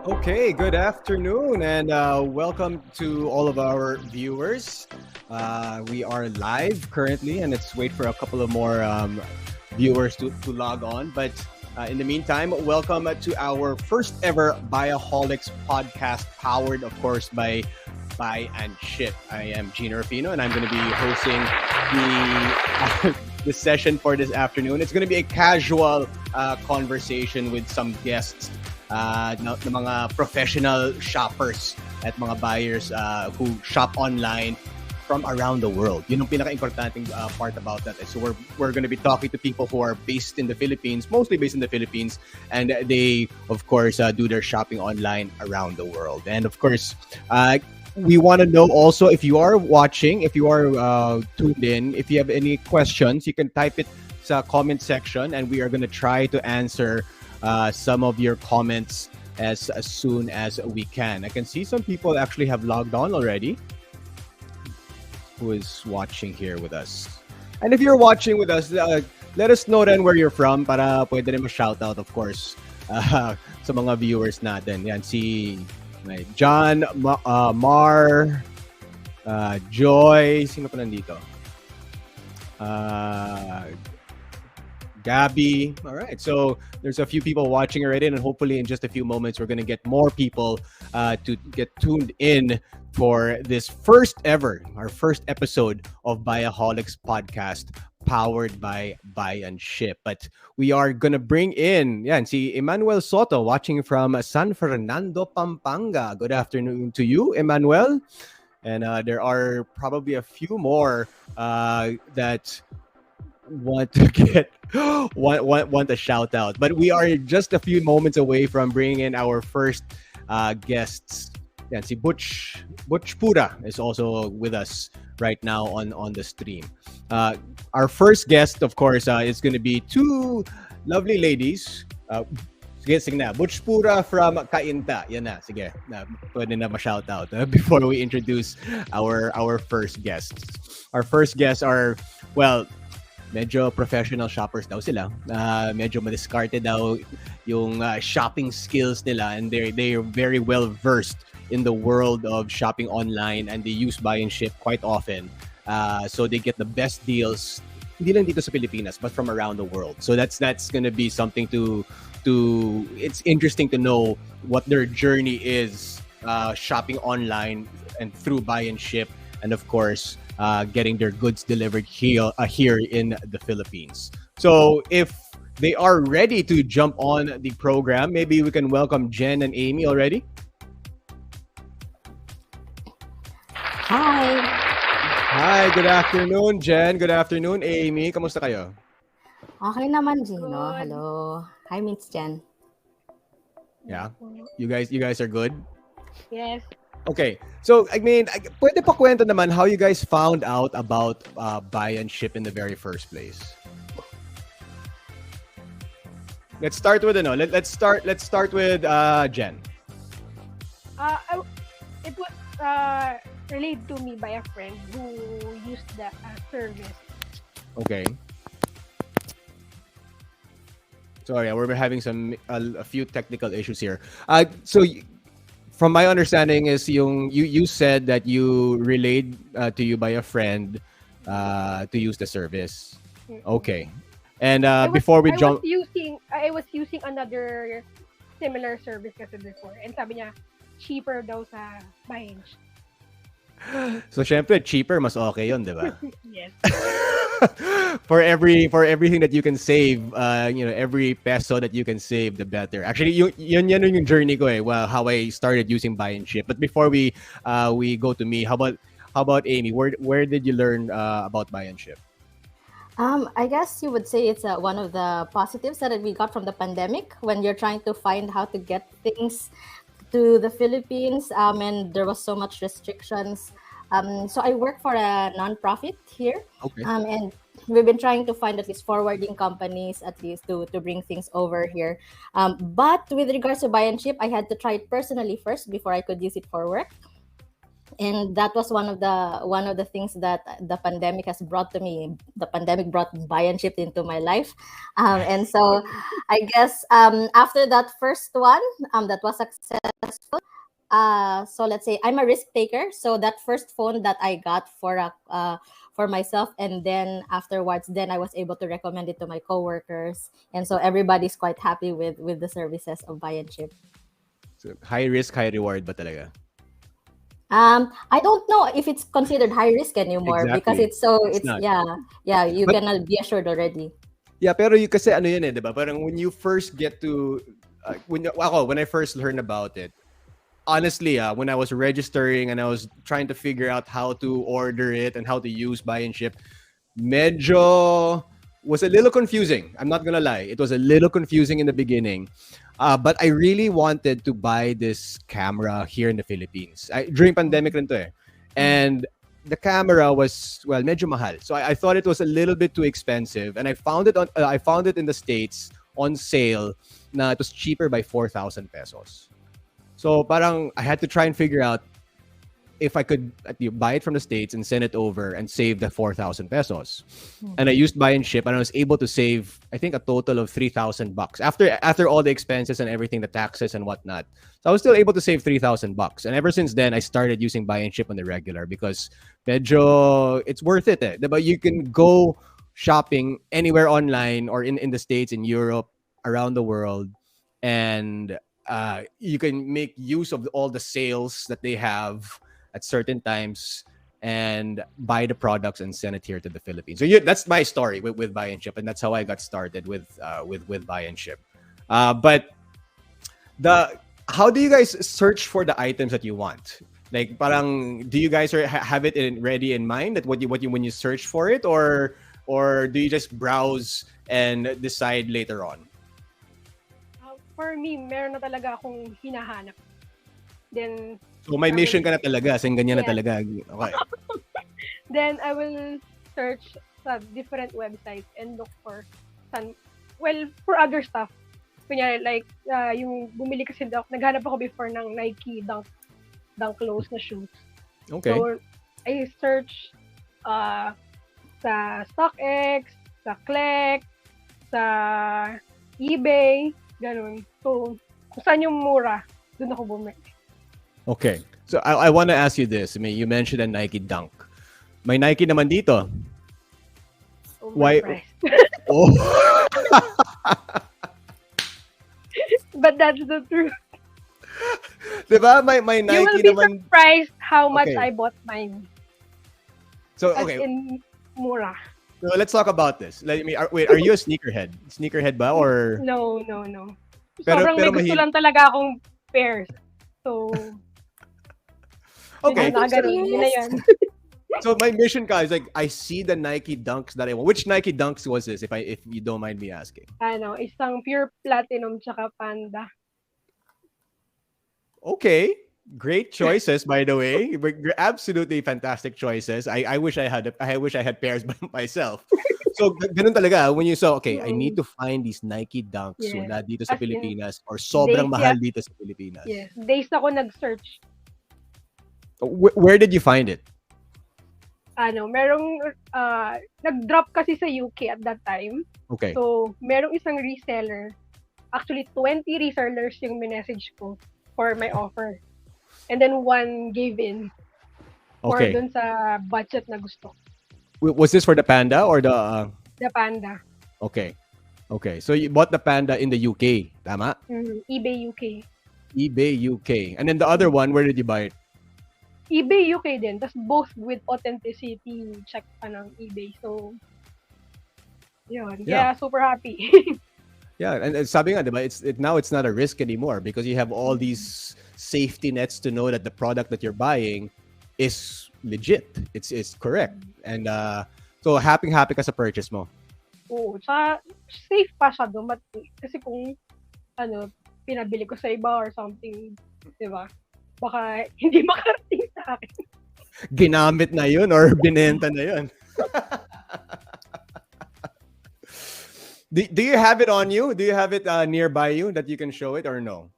Okay, good afternoon and welcome to all of our viewers. We are live currently and let's wait for a couple of more viewers to log on. But in the meantime, welcome to our first ever Buyaholics podcast, powered, of course, by Buy&Ship. I am Jinno Rufino and I'm going to be hosting the session for this afternoon. It's going to be a casual conversation with some guests. Ng mga professional shoppers at mga buyers who shop online from around the world. Yun ang pinaka-importanting part about that. So we're going to be talking to people who are based in the Philippines, mostly based in the Philippines, and they, of course, do their shopping online around the world. And of course, we want to know also if you are watching, if you are tuned in, if you have any questions, you can type it sa comment section and we are going to try to answer some of your comments as soon as we can. I can see some people actually have logged on already who is watching here with us. And if you're watching with us, let us know then where you're from para pwede rin ma-shout out, of course, sa mga viewers natin. Yan, si John, Mar, Joy, sino pa nandito? Gabby. All right. So there's a few people watching already, and hopefully in just a few moments, we're going to get more people to get tuned in for this our first episode of Buyaholics Podcast, powered by Buy&Ship. But we are going to bring in, see Emmanuel Soto watching from San Fernando, Pampanga. Good afternoon to you, Emmanuel. And there are probably a few more that want to get want a shout out, but we are just a few moments away from bringing in our first guests. Yeah, see Butch Pura is also with us right now on the stream. Our first guest, of course, is going to be two lovely ladies. Sige na. Butch Pura from Kainta. Yan na. Sige. Pwede na ma-shout out before we introduce our first guests. Our first guests are, well, medyo professional shoppers daw sila. Medyo madiscarded daw yung shopping skills nila, and they're very well versed in the world of shopping online, and they use Buy&Ship quite often. So they get the best deals, hindi lang dito sa Pilipinas, but from around the world. So that's going to be something to it's interesting to know what their journey is shopping online and through Buy&Ship, and of course getting their goods delivered here in the Philippines. So if they are ready to jump on the program, maybe we can welcome Jen and Aimee already. Hi. Hi, good afternoon, Jen. Good afternoon, Aimee. Kamusta kayo? Okay naman, Gino. Hello. Hi, Miss Jen. Yeah. You guys are good? Yes. Okay. So, I mean, pwede pa kwento naman how you guys found out about Buy&Ship in the very first place. Let's start with let's start with Jen. It was relayed to me by a friend who used the service. Okay. Sorry, we're having a few technical issues here. So from my understanding is you said that you relayed to you by a friend to use the service. Okay. And before we jump, I was using another similar service kasi before, and sabi niya cheaper daw sa Buy&Ship. So syempre cheaper mas okay yun, di ba? Yes. for everything that you can save, every peso that you can save, the better. Actually, yun yung journey ko eh. Well, how I started using Buy&Ship. But before we go to me, how about Aimee? Where did you learn about Buy&Ship? I guess you would say it's one of the positives that we got from the pandemic when you're trying to find how to get things to the Philippines, and there was so much restrictions. So I work for a nonprofit here, okay. And we've been trying to find at least forwarding companies at least to bring things over here. But with regards to Buy&Ship, I had to try it personally first before I could use it for work. and that was one of the things that the pandemic has brought to me. The pandemic brought Buy&Ship into my life, and so I guess after that first one that was successful. So let's say I'm a risk taker. So that first phone that I got for myself, and then afterwards, then I was able to recommend it to my coworkers, and so everybody's quite happy with the services of Buy&Ship. So, high risk, high reward ba talaga? I don't know if it's considered high risk anymore because Exactly. it's not. yeah, you But can be assured already. yeah, pero you kasi ano yun eh, 'di ba? Parang when you first get to when I first learned about it, honestly, when I was registering and I was trying to figure out how to order it and how to use Buy&Ship, medyo was a little confusing. I'm not gonna lie. It was a little confusing in the beginning. But I really wanted to buy this camera here in the Philippines. During pandemic rin to eh. And the camera was, well, medyo mahal. So I thought it was a little bit too expensive. And I found it in the States on sale na it was cheaper by 4,000 pesos. So parang I had to try and figure out if I could buy it from the States and send it over and save the 4,000 pesos. And I used Buy&Ship and I was able to save, I think, a total of 3,000 bucks after all the expenses and everything, the taxes and whatnot. So I was still able to save 3,000 bucks. And ever since then, I started using Buy&Ship on the regular because medyo it's worth it. Eh. But you can go shopping anywhere online or in the States, in Europe, around the world, and you can make use of all the sales that they have at certain times and buy the products and send it here to the Philippines. So that's my story with Buy&Ship, and that's how I got started with Buy&Ship. But how do you guys search for the items that you want? Like, parang, do you guys have it ready in mind that what you when you search for it, or do you just browse and decide later on? For me, meron na talaga akong hinahanap. Then So may mission ka na talaga, sing ganyan na Yes. talaga. Okay. Then I will search sa different websites and look for for other stuff. Kunyari, like, yung bumili kasi naghanap ako before ng Nike Dunk close na shoes. Okay. So, I search sa StockX, sa Click, sa eBay, ganun. So, kung saan yung mura, dun ako bumili. Okay. So I want to ask you this. I mean, you mentioned a Nike Dunk. May Nike naman dito. Why? Oh. But that's the truth. Diba? May You Nike will be naman. surprised how much Okay. I bought mine. So, As okay. in, mura. So let's talk about this. Are you a sneakerhead? Sneakerhead ba? Or No. Pero- Sobrang pero may gusto mahil- lang talaga akong pairs. So, okay. yun na yun. So my mission, guys, like I see the Nike Dunks that I want. Which Nike Dunks was this? If you don't mind me asking. Isang pure platinum tsaka panda. Okay. Great choices, by the way. Absolutely fantastic choices. I wish I had pairs by myself. So ganun talaga when you saw, okay, I need to find these Nike Dunks Yes. wala dito sa As in, Pilipinas or sobrang days mahal dito sa Pilipinas. Yes. Days ako nag-search. Where did you find it? Merong nag-drop kasi sa UK at that time. Okay. So, merong isang reseller. Actually, 20 resellers yung message ko for my offer. And then one gave in for Okay. dun sa budget na gusto. Was this for the Panda or the The Panda. Okay. Okay. So you bought the Panda in the UK, tama? eBay UK. eBay UK. And then the other one, where did you buy it? eBay UK din. Tapos both with authenticity check pa ng eBay. So, yun. Yeah. Yeah, super happy. Yeah, and sabi nga, diba, now it's not a risk anymore because you have all these safety nets to know that the product that you're buying is legit. It's correct. And so happy ka sa purchase mo. Oo. Tsaka safe pa siya dumating. Kasi kung pinabili ko sa iba or something, di ba? Baka hindi makarating sa akin. Ginamit na yun or binenta na yun. Do you have it on you? Do you have it nearby you that you can show it or no?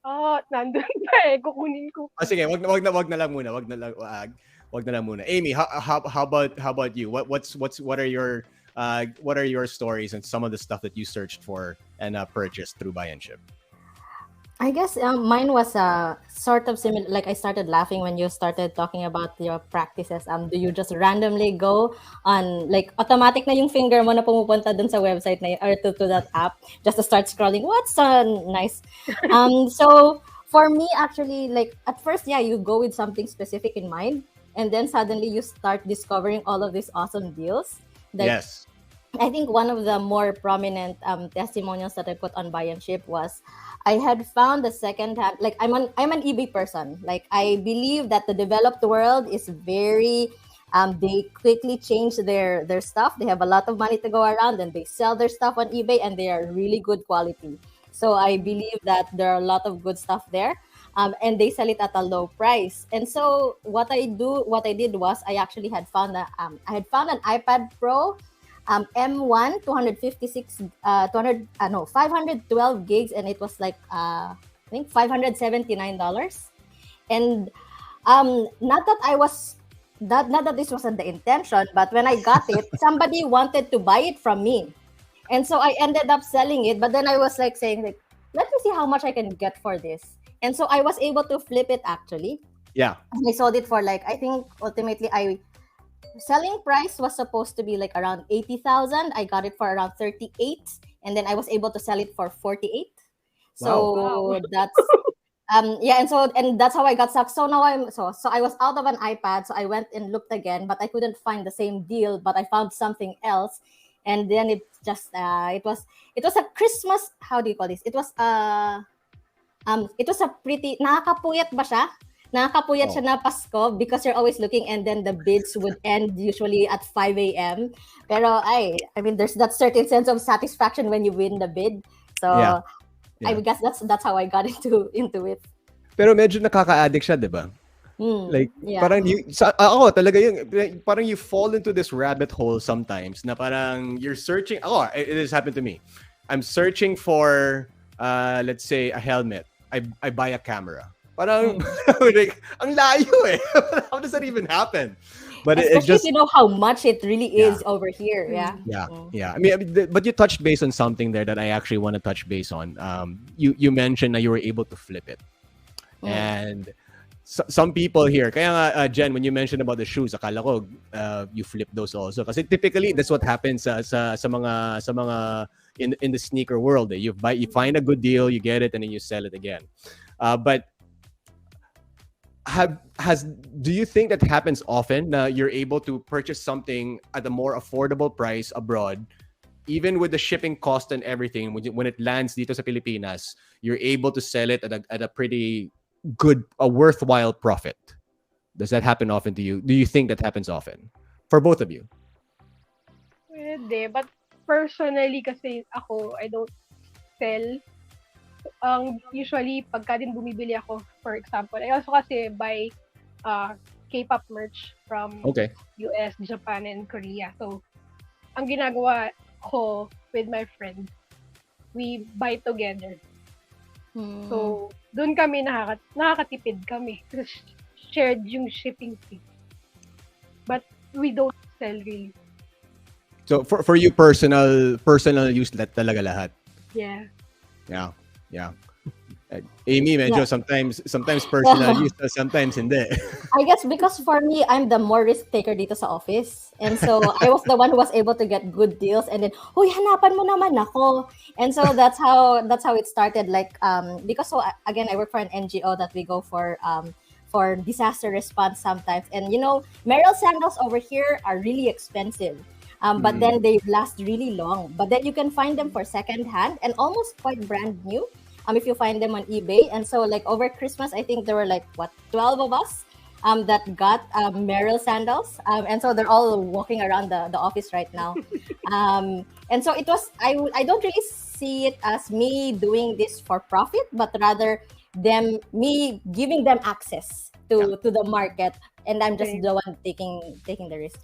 Nandun pa eh. Kukunin ko. Sige, wag na lang muna. Wag na lang muna. Aimee, how about you? What are your stories and some of the stuff that you searched for and purchased through Buy&Ship? I guess mine was sort of similar. Like I started laughing when you started talking about your practices. Do you just randomly go on, like automatic na yung finger mo na pumupunta dun sa website na or to that app just to start scrolling? What's nice? So for me, actually, like at first, yeah, you go with something specific in mind, and then suddenly you start discovering all of these awesome deals. Like, Yes. I think one of the more prominent testimonials that I put on Buy&Ship was I had found the second hand. Like I'm an eBay person. Like I believe that the developed world is very they quickly change their stuff. They have a lot of money to go around, and they sell their stuff on eBay, and they are really good quality. So I believe that there are a lot of good stuff there. And they sell it at a low price. And so what I did was I actually had found I had found an iPad Pro M1 512 gigs, and it was like I think $579. And not that this wasn't the intention, but when I got it, somebody wanted to buy it from me, and so I ended up selling it. But then I was like saying, like, let me see how much I can get for this, and so I was able to flip it actually. Yeah. I sold it for like, I think ultimately selling price was supposed to be like around 80,000. I got it for around 38, and then I was able to sell it for 48. So Wow. that's yeah, and that's how I got stuck. So now so I was out of an iPad, so I went and looked again, but I couldn't find the same deal, but I found something else. And then it just it was a Christmas, how do you call this? It was a pretty, nakakapuyat ba siya? Nakakapuyat siya na Pasko because you're always looking, and then the bids would end usually at 5 a.m. Pero I mean, there's that certain sense of satisfaction when you win the bid. So Yeah. I guess that's how I got into it. Pero medyo nakaka-addict siya, 'di ba? Like Yeah. parang ako talaga yung parang you fall into this rabbit hole sometimes na parang you're searching. It has happened to me. I'm searching for let's say a helmet. I buy a camera. Parang like, ang layo eh. How does that even happen? But Especially it just, if you know how much it really is over here. Yeah. Yeah. I mean, but you touched base on something there that I actually want to touch base on. You mentioned that you were able to flip it, and some people here. Kaya nga, Jen, when you mentioned about the shoes, akala ko you flip those also. Kasi typically that's what happens sa mga in the sneaker world. You find a good deal, you get it, and then you sell it again. But do you think that happens often? You're able to purchase something at a more affordable price abroad, even with the shipping cost and everything. When it lands dito sa Pilipinas, you're able to sell it at a pretty good, a worthwhile profit. Does that happen often to you? Do you think that happens often for both of you? Pwede. But personally kasi ako, I don't sell. Usually, pagka din bumibili ako, for example, I also kasi buy K-pop merch from US, Japan, and Korea. So, ang ginagawa ko with my friends, we buy together. So, doon kami nakakatipid kami. Kasi shared yung shipping fee. But we don't sell really. So, for you, personal use talaga lahat? Yeah. Yeah. Aimee, medyo sometimes personal use, sometimes hindi. I guess because for me, I'm the more risk taker dito sa office. And so I was the one who was able to get good deals, and then, huy, hanapan mo naman ako. And so that's how it started. Like because again, I work for an NGO that we go for disaster response sometimes. And Merrell sandals over here are really expensive. But then they last really long. But then you can find them for secondhand and almost quite brand new. If you find them on eBay. And so like over Christmas, I think there were like 12 of us that got Merrell sandals. And so they're all walking around the office right now. And so it was, I don't really see it as me doing this for profit, but rather me giving them access to the market. And I'm just the one taking the risk.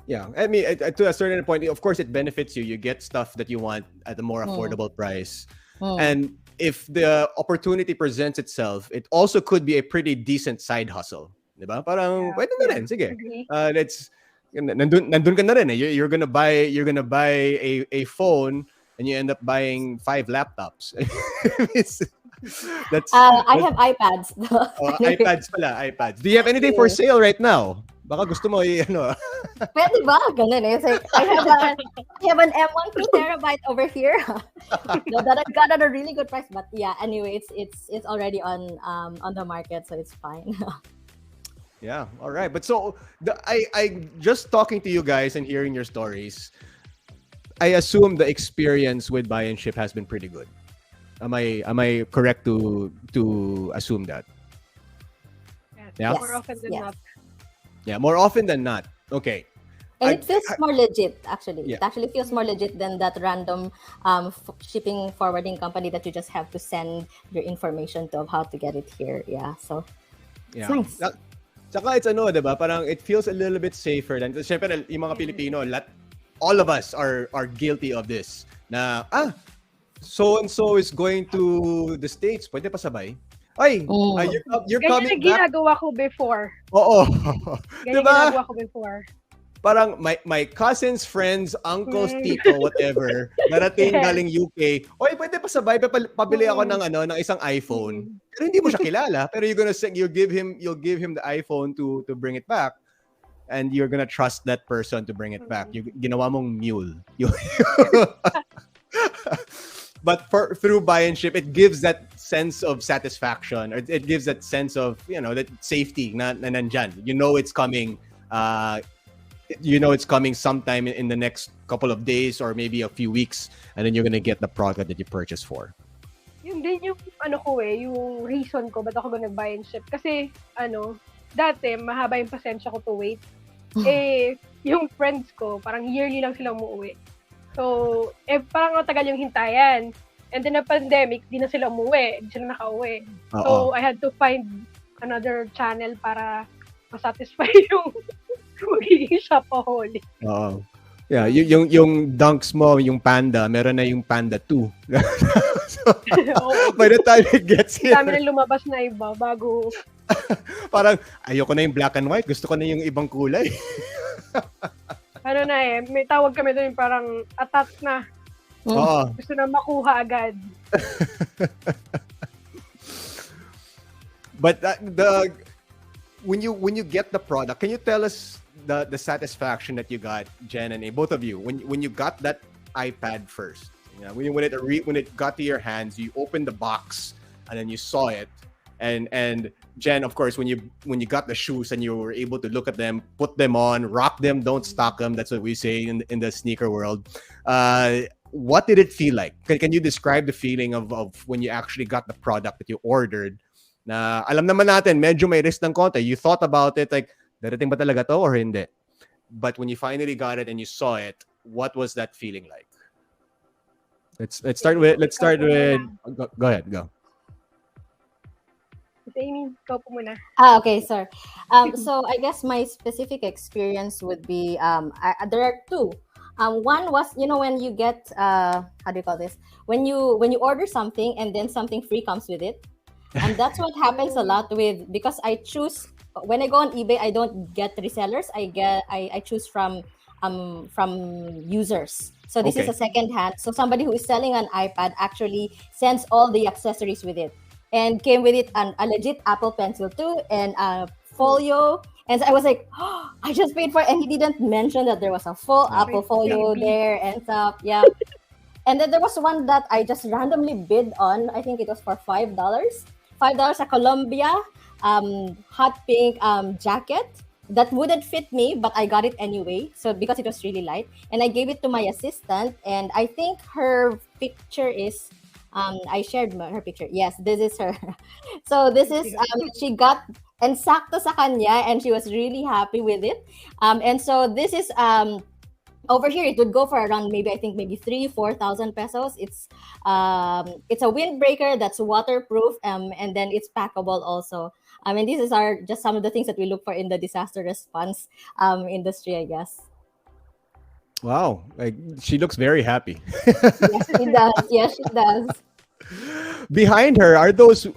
Yeah, I mean, to a certain point, of course, it benefits you. You get stuff that you want at a more affordable price. And if the opportunity presents itself, it also could be a pretty decent side hustle. Diba? Parang pwede na rin. Sige. Agree. Let's nandun ka na rin eh. You're gonna buy a phone and you end up buying 5 laptops. I have iPads. iPads pala, iPads. Do you have anything for sale right now? Baka gusto mo ano. Pwede ba? Ganun eh. It's like, I have an M1 2 terabyte over here that I got at a really good price. But yeah, anyway, it's already on the market, so it's fine. Yeah, all right. But so I just talking to you guys and hearing your stories, I assume the experience with Buy&Ship has been pretty good. Am I correct to assume that? Yeah. Yes. More often than Yes. not. Yeah, more often than not. Okay. And it feels more legit, actually. Yeah. It actually feels more legit than that random shipping forwarding company that you just have to send your information to of how to get it here. Yeah, so Yeah. it's nice. Tsaka it's ano, diba? Parang it feels a little bit safer than, syempre yung mga Pilipino, all of us are guilty of this. Na, so and so is going to the States, pwede pa sabay? Ay, you're Ganyan coming na back. ginagawa ko before. Oo. Ganyan Diba? ginagawa ko before. Parang my cousins, friends, uncles, tito, whatever, narating galing UK. Oy, pwede pa sabay, pabili ako ng isang iPhone. Pero hindi mo siya kilala, pero you'll give him the iPhone to bring it back. And you're gonna trust that person to bring it back. Ginawa mong mule. But through Buy&Ship, it gives that sense of satisfaction, or it gives that sense of, that safety na nandyan. You know it's coming. It's coming sometime in the next couple of days or maybe a few weeks, and then you're gonna get the product that you purchased for. Yun din yung yung reason ko ba't ako nag-Buy&Ship. Kasi dati mahaba yung pasensya ko to wait. Yung friends ko, parang yearly lang silang umuwi. So, parang tagal yung hintayan. And then, na pandemic, di na sila umuwi. Di sila nakauwi. So, I had to find another channel para masatisfy yung magiging shopaholic. Oo. Yeah, yung dunks mo, yung Panda, meron na yung Panda 2. So, by the time it gets here, dami na lumabas na iba bago. Parang, ayoko na yung black and white. Gusto ko na yung ibang kulay. May tawag kami doon parang atat na. Oo. Gusto na makuha agad. But when you get the product, can you tell us the satisfaction that you got, Jen and A, both of you, when you got that iPad first? When it got to your hands, you opened the box and then you saw it, and Jen, of course, when you got the shoes and you were able to look at them, put them on, rock them, don't stock them. That's what we say in the sneaker world. What did it feel like? Can you describe the feeling of when you actually got the product that you ordered? Na alam naman natin, medyo may risk ng konti. You thought about it like, darating ba talaga to or hindi? But when you finally got it and you saw it, what was that feeling like? Let's start with go ahead, go. Aimee, ikaw po muna. Okay, sorry. So I guess my specific experience would be there are two. One was, when you get how do you call this? When you order something and then something free comes with it. And that's what happens a lot because I choose when I go on eBay, I don't get resellers. I choose from users. So this is a second hand. So somebody who is selling an iPad actually sends all the accessories with it. And came with it a legit Apple Pencil too, and a folio. And so I was like, I just paid for it. And he didn't mention that there was a full Apple folio there and stuff. Yeah. And then there was one that I just randomly bid on. I think it was for $5. $5, a Columbia hot pink jacket that wouldn't fit me, but I got it anyway. So because it was really light. And I gave it to my assistant. And I think her picture is... I shared her picture. Yes, this is her. So this is she got and sakto sa kanya, and she was really happy with it. And so this is over here. It would go for around maybe 3,000-4,000 pesos. It's a windbreaker that's waterproof, and then it's packable also. And these are just some of the things that we look for in the disaster response industry, I guess. Wow, she looks very happy. Yes, she does. Yes, she does. behind her, are those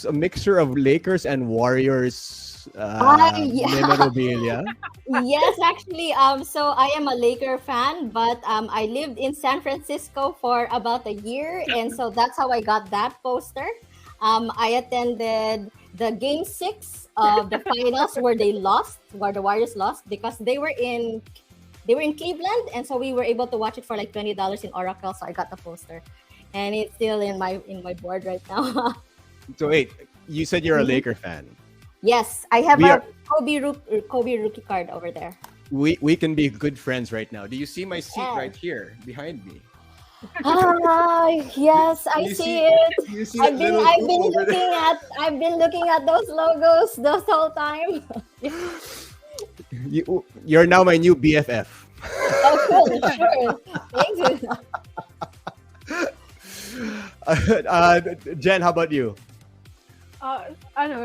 a mixture of Lakers and Warriors Yeah. memorabilia? Yes, actually, so I am a Laker fan, but I lived in San Francisco for about a year, and so that's how I got that poster. I attended the game 6 of the finals where where the Warriors lost because they were in Cleveland, and so we were able to watch it for like $20 in Oracle. So I got the poster, and it's still in my board right now. So wait, you said you're a Mhm. Laker fan. Yes, I have We a are Kobe rookie card over there. we can be good friends right now. Do you see my seat Yes. right here behind me? Yes, I You see see it. you see I've that been little I've O been over there? looking at I've been looking at those logos this whole time. You're now my new BFF. Oh, cool, sure. Thank you. Jen, how about you?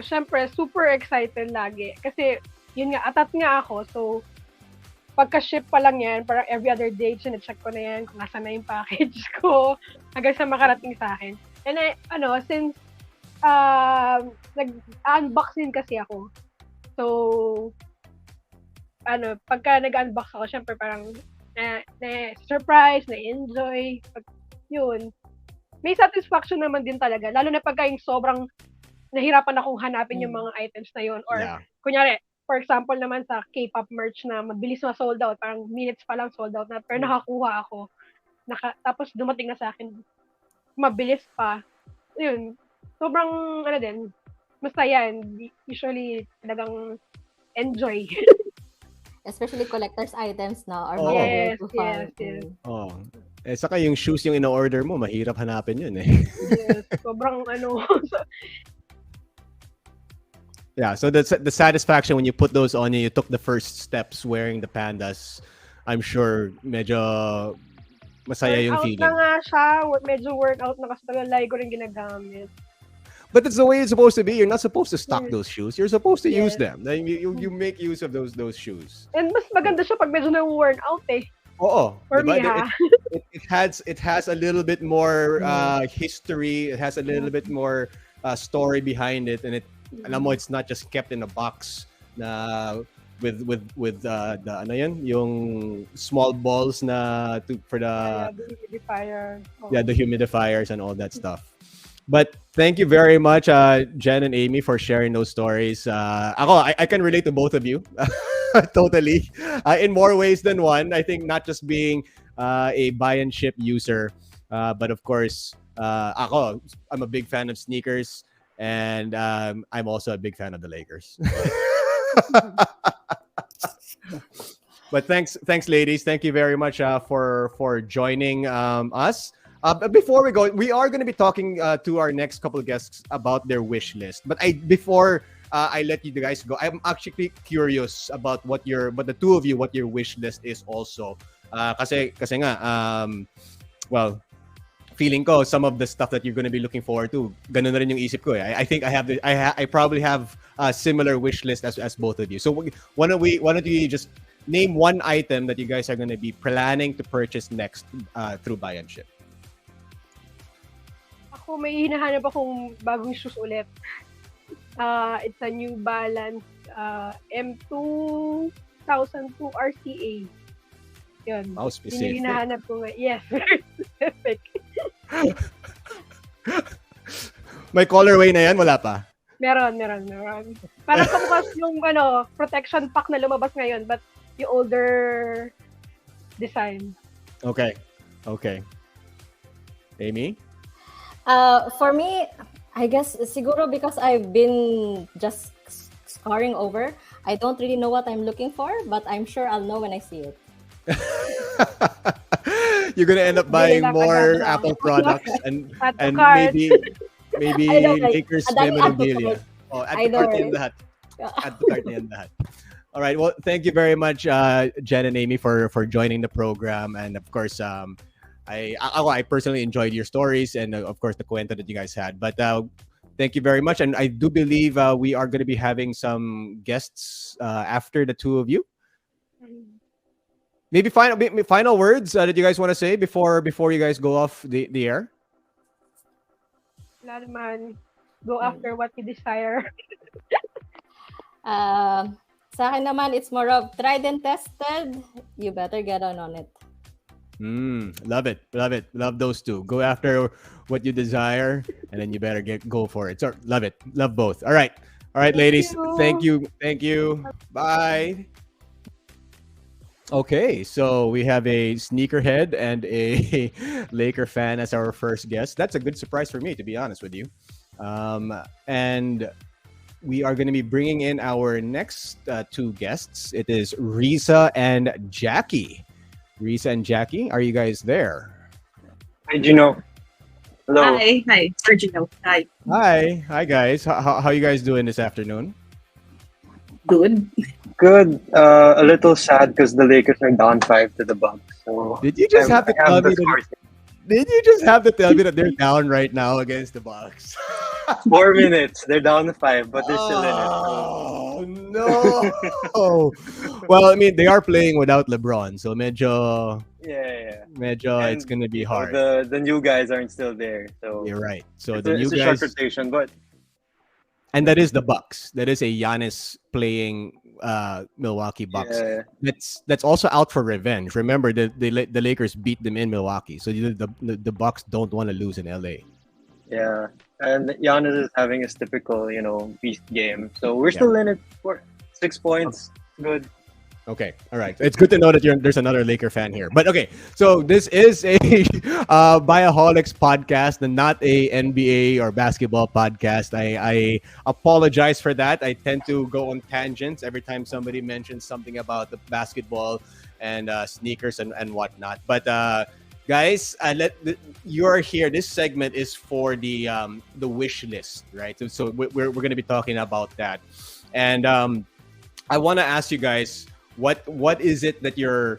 Syempre, super excited lagi. Kasi, yun nga, atat nga ako. So, pagka-ship pa lang yan, parang every other day, sinecheck ko na yan kung nasa na yung package ko hanggang sa makarating sa akin. And since nag-unbox din kasi ako. So, pagka nag-unbox ako, syempre parang na-surprise, na-enjoy. Yun. May satisfaction naman din talaga. Lalo na pagka yung sobrang nahirapan akong hanapin yung mga items na yun. Or, Yeah. kunyari, for example naman sa K-pop merch na mabilis na sold out, parang minutes pa lang sold out na, pero nakakuha ako. Tapos dumating na sa akin, mabilis pa. Yun, sobrang, din, masaya. Usually, talagang enjoy. Especially collector's items now are Oh. very Yes, to find. yes. Oh. Saka yung shoes yung ino-order mo, mahirap hanapin yun eh. Yes, sobrang Yeah, so the satisfaction when you put those on you took the first steps wearing the pandas. I'm sure medyo masaya yung workout feeling. na nga siya. Medyo workout na kasi talaga lagi ko rin ginagamit. But that's the way it's supposed to be. You're not supposed to stock those shoes. You're supposed to use Yes. them. Like, you make use of those shoes. And mas maganda siya pag medyo na-worn out eh. Oo. For diba? me, ha? It has a little bit more history. It has a little bit more story behind it, and alam mo, it's not just kept in a box na with the ano yan, yung small balls na for the the humidifier. Oh. the humidifiers and all that stuff. But thank you very much, Jen and Aimee, for sharing those stories. I can relate to both of you totally in more ways than one. I think not just being a Buy&Ship user, but of course, I'm a big fan of sneakers, and I'm also a big fan of the Lakers. But thanks, ladies. Thank you very much for joining us. But before we go, we are going to be talking to our next couple of guests about their wish list. But before I let you guys go, I'm actually curious about what the two of you, what your wish list is also. Kasi nga, well, feeling ko some of the stuff that you're going to be looking forward to, ganun na rin yung isip ko eh. I think I probably have a similar wish list as both of you. So why don't you just name one item that you guys are going to be planning to purchase next through Buy&Ship? Ako may hinahanap akong bagong shoes ulit. It's a New Balance M2002 RCA. Yun. Wow, Yun specific. yung hinahanap ko ngayon. Yes, very specific. May colorway na yan? Wala pa? Meron. Parang kamukhas yung protection pack na lumabas ngayon, but yung older design. Okay. Aimee? For me, I guess siguro because I've been just scoring over, I don't really know what I'm looking for, but I'm sure I'll know when I see it. You're gonna end up buying more Apple products and maybe I know, like, Lakers ang daming memorabilia. Apple Oh, at I the know, cart niyan lahat. At the cart niyan lahat. All right. Well, thank you very much, Jen and Aimee, for joining the program, and of course, I personally enjoyed your stories and of course the kwento that you guys had. But thank you very much, and I do believe we are going to be having some guests after the two of you. Maybe final words that you guys want to say before you guys go off the air. Wala naman. Go after what you desire. Sa akin naman, it's more of tried and tested. You better get on it. Love it. Love those two. Go after what you desire, and then you better go for it. So, love it. Love both. All right, ladies. Thank you. Bye. Okay, so we have a sneakerhead and a Laker fan as our first guest. That's a good surprise for me, to be honest with you. And we are going to be bringing in our next two guests. It is Rizza and Jackie. Rizza and Jackie, are you guys there? Hi, Jinno. Hello. Hi, Jinno. Hi. Hi, guys. How you guys doing this afternoon? Good. Good. A little sad because the Lakers are down 5 to the Bucks. So Did you just have to tell me that? Did you just have to tell me that they're down right now against the Bucks? 4 minutes. They're down to 5, but they're still in it. Oh no! Well, I mean, they are playing without LeBron, so medyo And, it's gonna be hard. The new guys aren't still there, so You're right. So it's the a new short guys, rotation, but and that is the Bucks. That is a Giannis playing Milwaukee Bucks. yeah. That's also out for revenge. Remember, the Lakers beat them in Milwaukee, so the Bucks don't want to lose in LA. Yeah, and Giannis is having his typical, beast game. So we're still in it for 6 points. Good. Okay, all right. It's good to know that there's another Laker fan here. But okay, so this is a Buyaholics podcast and not a NBA or basketball podcast. I apologize for that. I tend to go on tangents every time somebody mentions something about the basketball and sneakers and whatnot. But guys, you're here. This segment is for the wish list, right? So we're going to be talking about that, and I want to ask you guys. What is it that you're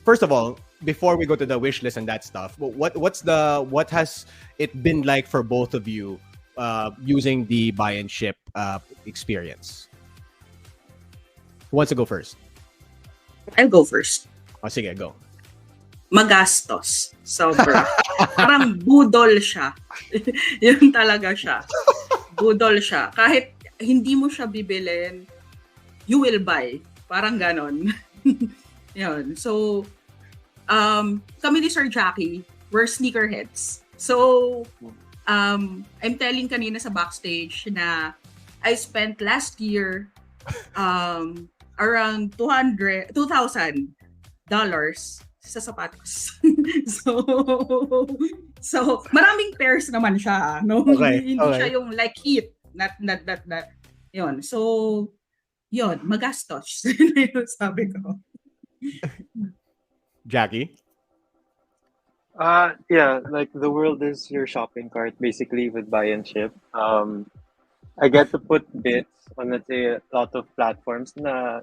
first of all, before we go to the wish list and that stuff, what has it been like for both of you using the Buy&Ship experience? Who wants to go first? I'll go first. Oh, sige, go. Magastos. Sobra. Parang budol siya. Yun talaga siya. Budol siya. Kahit hindi mo siya bibilin, you will buy. Parang ganon. Yun. So, kami ni Sir Jackie, we're sneakerheads. So, I'm telling kanina sa backstage na I spent last year around $2,000 sa sapatos. so maraming pairs naman siya, no? Okay, Hindi siya yung like heat. Not. Yun. So, yun, magastos. Yung sabi ko. Jackie? Yeah, like the world is your shopping cart basically with Buy&Ship. I get to put bits on, let's say, a lot of platforms na,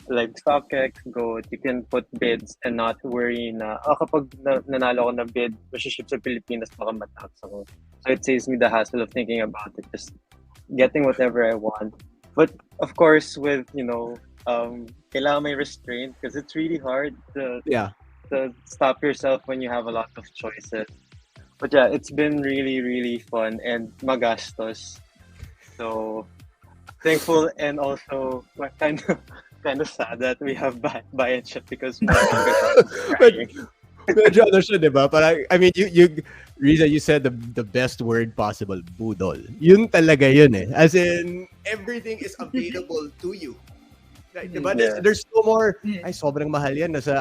like StockX, Go, you can put bids and not worry na, kapag nanalo ko na bid, ship sa Pilipinas, baka matax ako. So it saves me the hassle of thinking about it, just getting whatever I want. But of course, with, kailangan may restraint because it's really hard to stop yourself when you have a lot of choices. But yeah, it's been really, really fun and magastos. So thankful and also kind of sad that we have Buy&Ship because Medyo ano siya, diba? Parang, I mean, you Rizza, you said the best word possible, budol. Yun talaga yun eh. As in, everything is available to you. Right, diba? Yeah. There's no more, ay, sobrang mahal yan. Nasa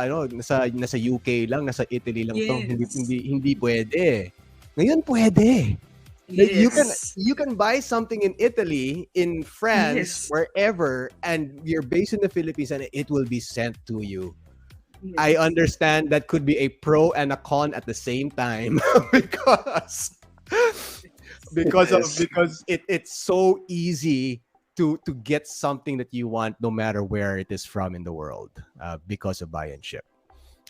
UK lang, nasa Italy lang to. Hindi pwede. Ngayon pwede. Yes. You can buy something in Italy, in France, wherever, and you're based in the Philippines and it will be sent to you. Yes. I understand that could be a pro and a con at the same time because it's so easy to get something that you want no matter where it is from in the world because of Buy&Ship.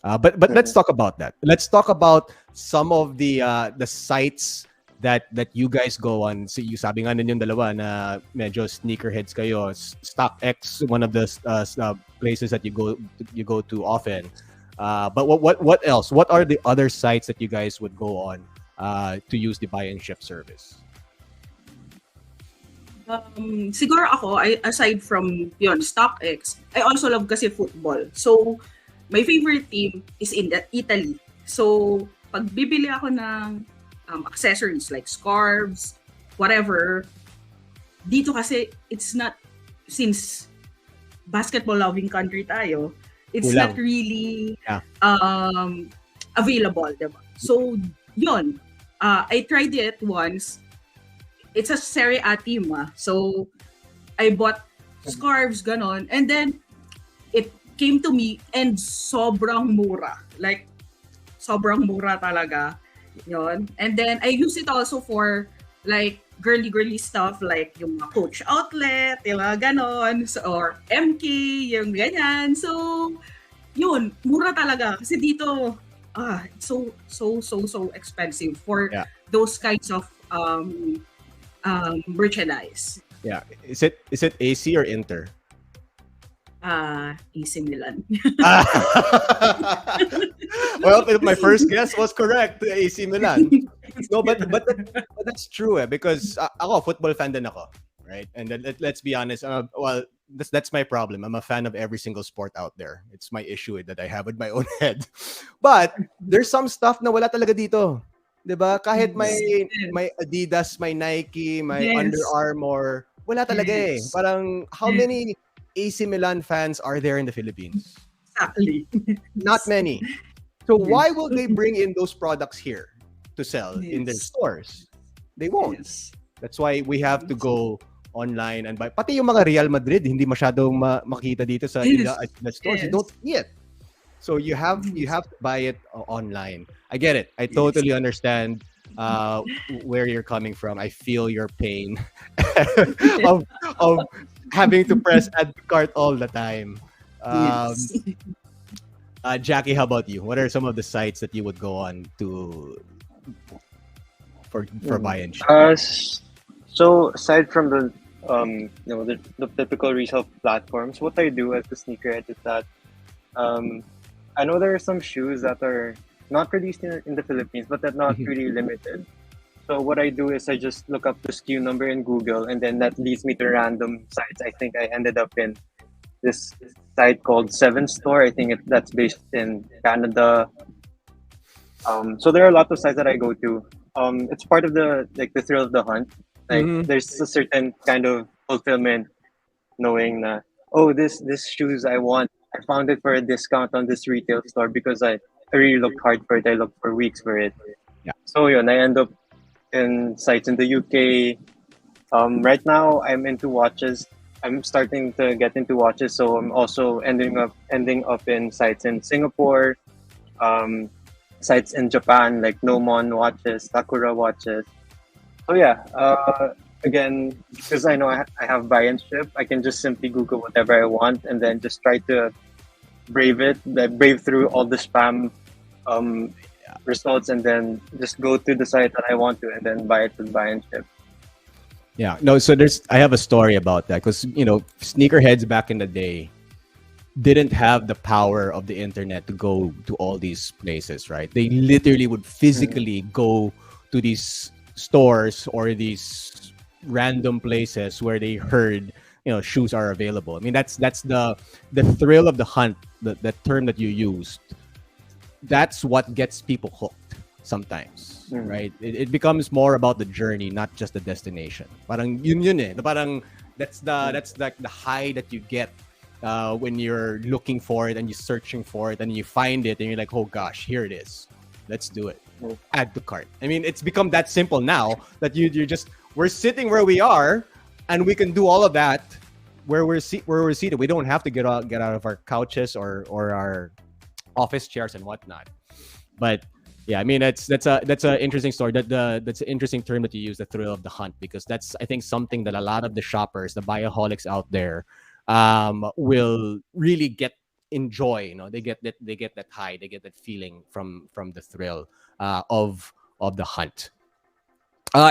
But let's talk about that. Let's talk about some of the sites that you guys go on. So you sabi nga ninyong dalawa na medyo sneakerheads kayo. StockX, one of the places that you go to often. But what else? What are the other sites that you guys would go on to use the buy and ship service? Siguro ako, aside from yun, StockX, I also love kasi football. So, my favorite team is in Italy. So, pag bibili ako ng accessories like scarves, whatever, dito kasi it's not, since basketball-loving country tayo, it's Kulang. not really Yeah. available, diba? So, yun. I tried it once. It's a Serie A team, So, I bought scarves, ganon. And then, it came to me and sobrang mura. Like, sobrang mura talaga. Yun. And then, I use it also for, like, girly stuff, like yung mga Coach Outlet, yung mga ganon. So, or MK, yung ganyan. So, yun, mura talaga. Kasi dito, it's so expensive for those kinds of merchandise. Yeah. Is it AC or Inter? AC Milan. Well, my first guess was correct. AC Milan. No, but that's true because ako football fan din ako, right? And then let's be honest. Well, that's my problem. I'm a fan of every single sport out there. It's my issue that I have with my own head. But there's some stuff na wala talaga dito. 'Di ba? Kahit may Adidas, may Nike, may Under Armour, wala talaga eh. Parang how many AC Milan fans are there in the Philippines? Exactly. Not many. So why will they bring in those products here to sell in their stores? They won't. That's why we have to go online and buy. Pati yung mga Real Madrid, hindi masyadong makita dito sa the stores. You don't see it. So you have to buy it online. I get it. I totally understand where you're coming from. I feel your pain of having to press add to cart all the time. Jackie, how about you? What are some of the sites that you would go on to for Buy&Ship? So aside from the the typical resale platforms, what I do as a sneakerhead is that I know there are some shoes that are not released in the Philippines, but they're not really limited. So what I do is I just look up the SKU number in Google, and then that leads me to random sites. I think I ended up in this site called Seven Store. I think that's based in Canada. So there are a lot of sites that I go to. It's part of the thrill of the hunt. Like there's a certain kind of fulfillment knowing that this shoes I want. I found it for a discount on this retail store because I really looked hard for it. I looked for weeks for it. Yeah. So I end up in sites in the UK. Right now I'm into watches. I'm starting to get into watches, so I'm also ending up in sites in Singapore, sites in Japan like Nomon watches, Sakura watches. So again, because I know I have Buy&Ship, I can just simply Google whatever I want and then just try to brave through all the spam results and then just go to the site that I want to and then buy it with Buy&Ship. Yeah, no. So I have a story about that because sneakerheads back in the day didn't have the power of the internet to go to all these places, right? They literally would physically go to these stores or these random places where they heard shoes are available. I mean that's the thrill of the hunt, the term that you used. That's what gets people hooked sometimes, right? It becomes more about the journey, not just the destination. Parang yun eh. Parang that's like the high that you get when you're looking for it and you're searching for it and you find it and you're like, oh gosh, here it is. Let's do it. Add to cart. I mean, it's become that simple now that we're sitting where we are and we can do all of that where we're seated. We don't have to get out of our couches or our office chairs and whatnot. But yeah, I mean that's an interesting story. That's an interesting term that you use, the thrill of the hunt, because that's, I think, something that a lot of the shoppers, the buyaholics out there, will really enjoy. They get that high, they get that feeling from the thrill of the hunt.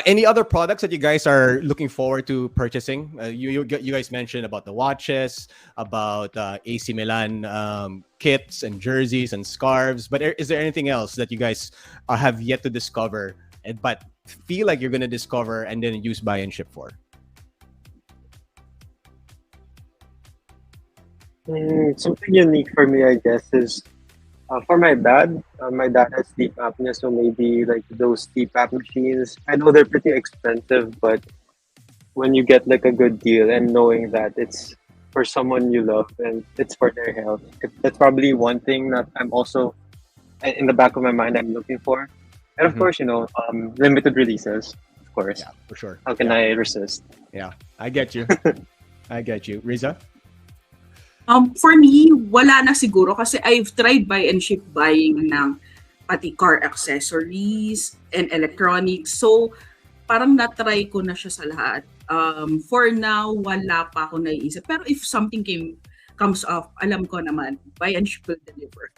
Any other products that you guys are looking forward to purchasing? You guys mentioned about the watches, about AC Milan kits and jerseys and scarves. But is there anything else that you guys have yet to discover but feel like you're gonna discover and then use buy and ship for? Something unique for me, I guess, is for my dad. My dad has sleep apnea, so maybe like those CPAP machines. I know they're pretty expensive, but when you get like a good deal and knowing that it's for someone you love and it's for their health, that's probably one thing that I'm also in the back of my mind I'm looking for. And of course, limited releases, of course. Yeah, for sure. How can I resist? Yeah, I get you. I get you. Rizza? For me, wala na siguro kasi I've tried buy and ship buying ng pati car accessories and electronics. So, parang na-try ko na siya sa lahat. For now, wala pa ako naiisip. Pero if something comes up, alam ko naman, buy and ship will deliver.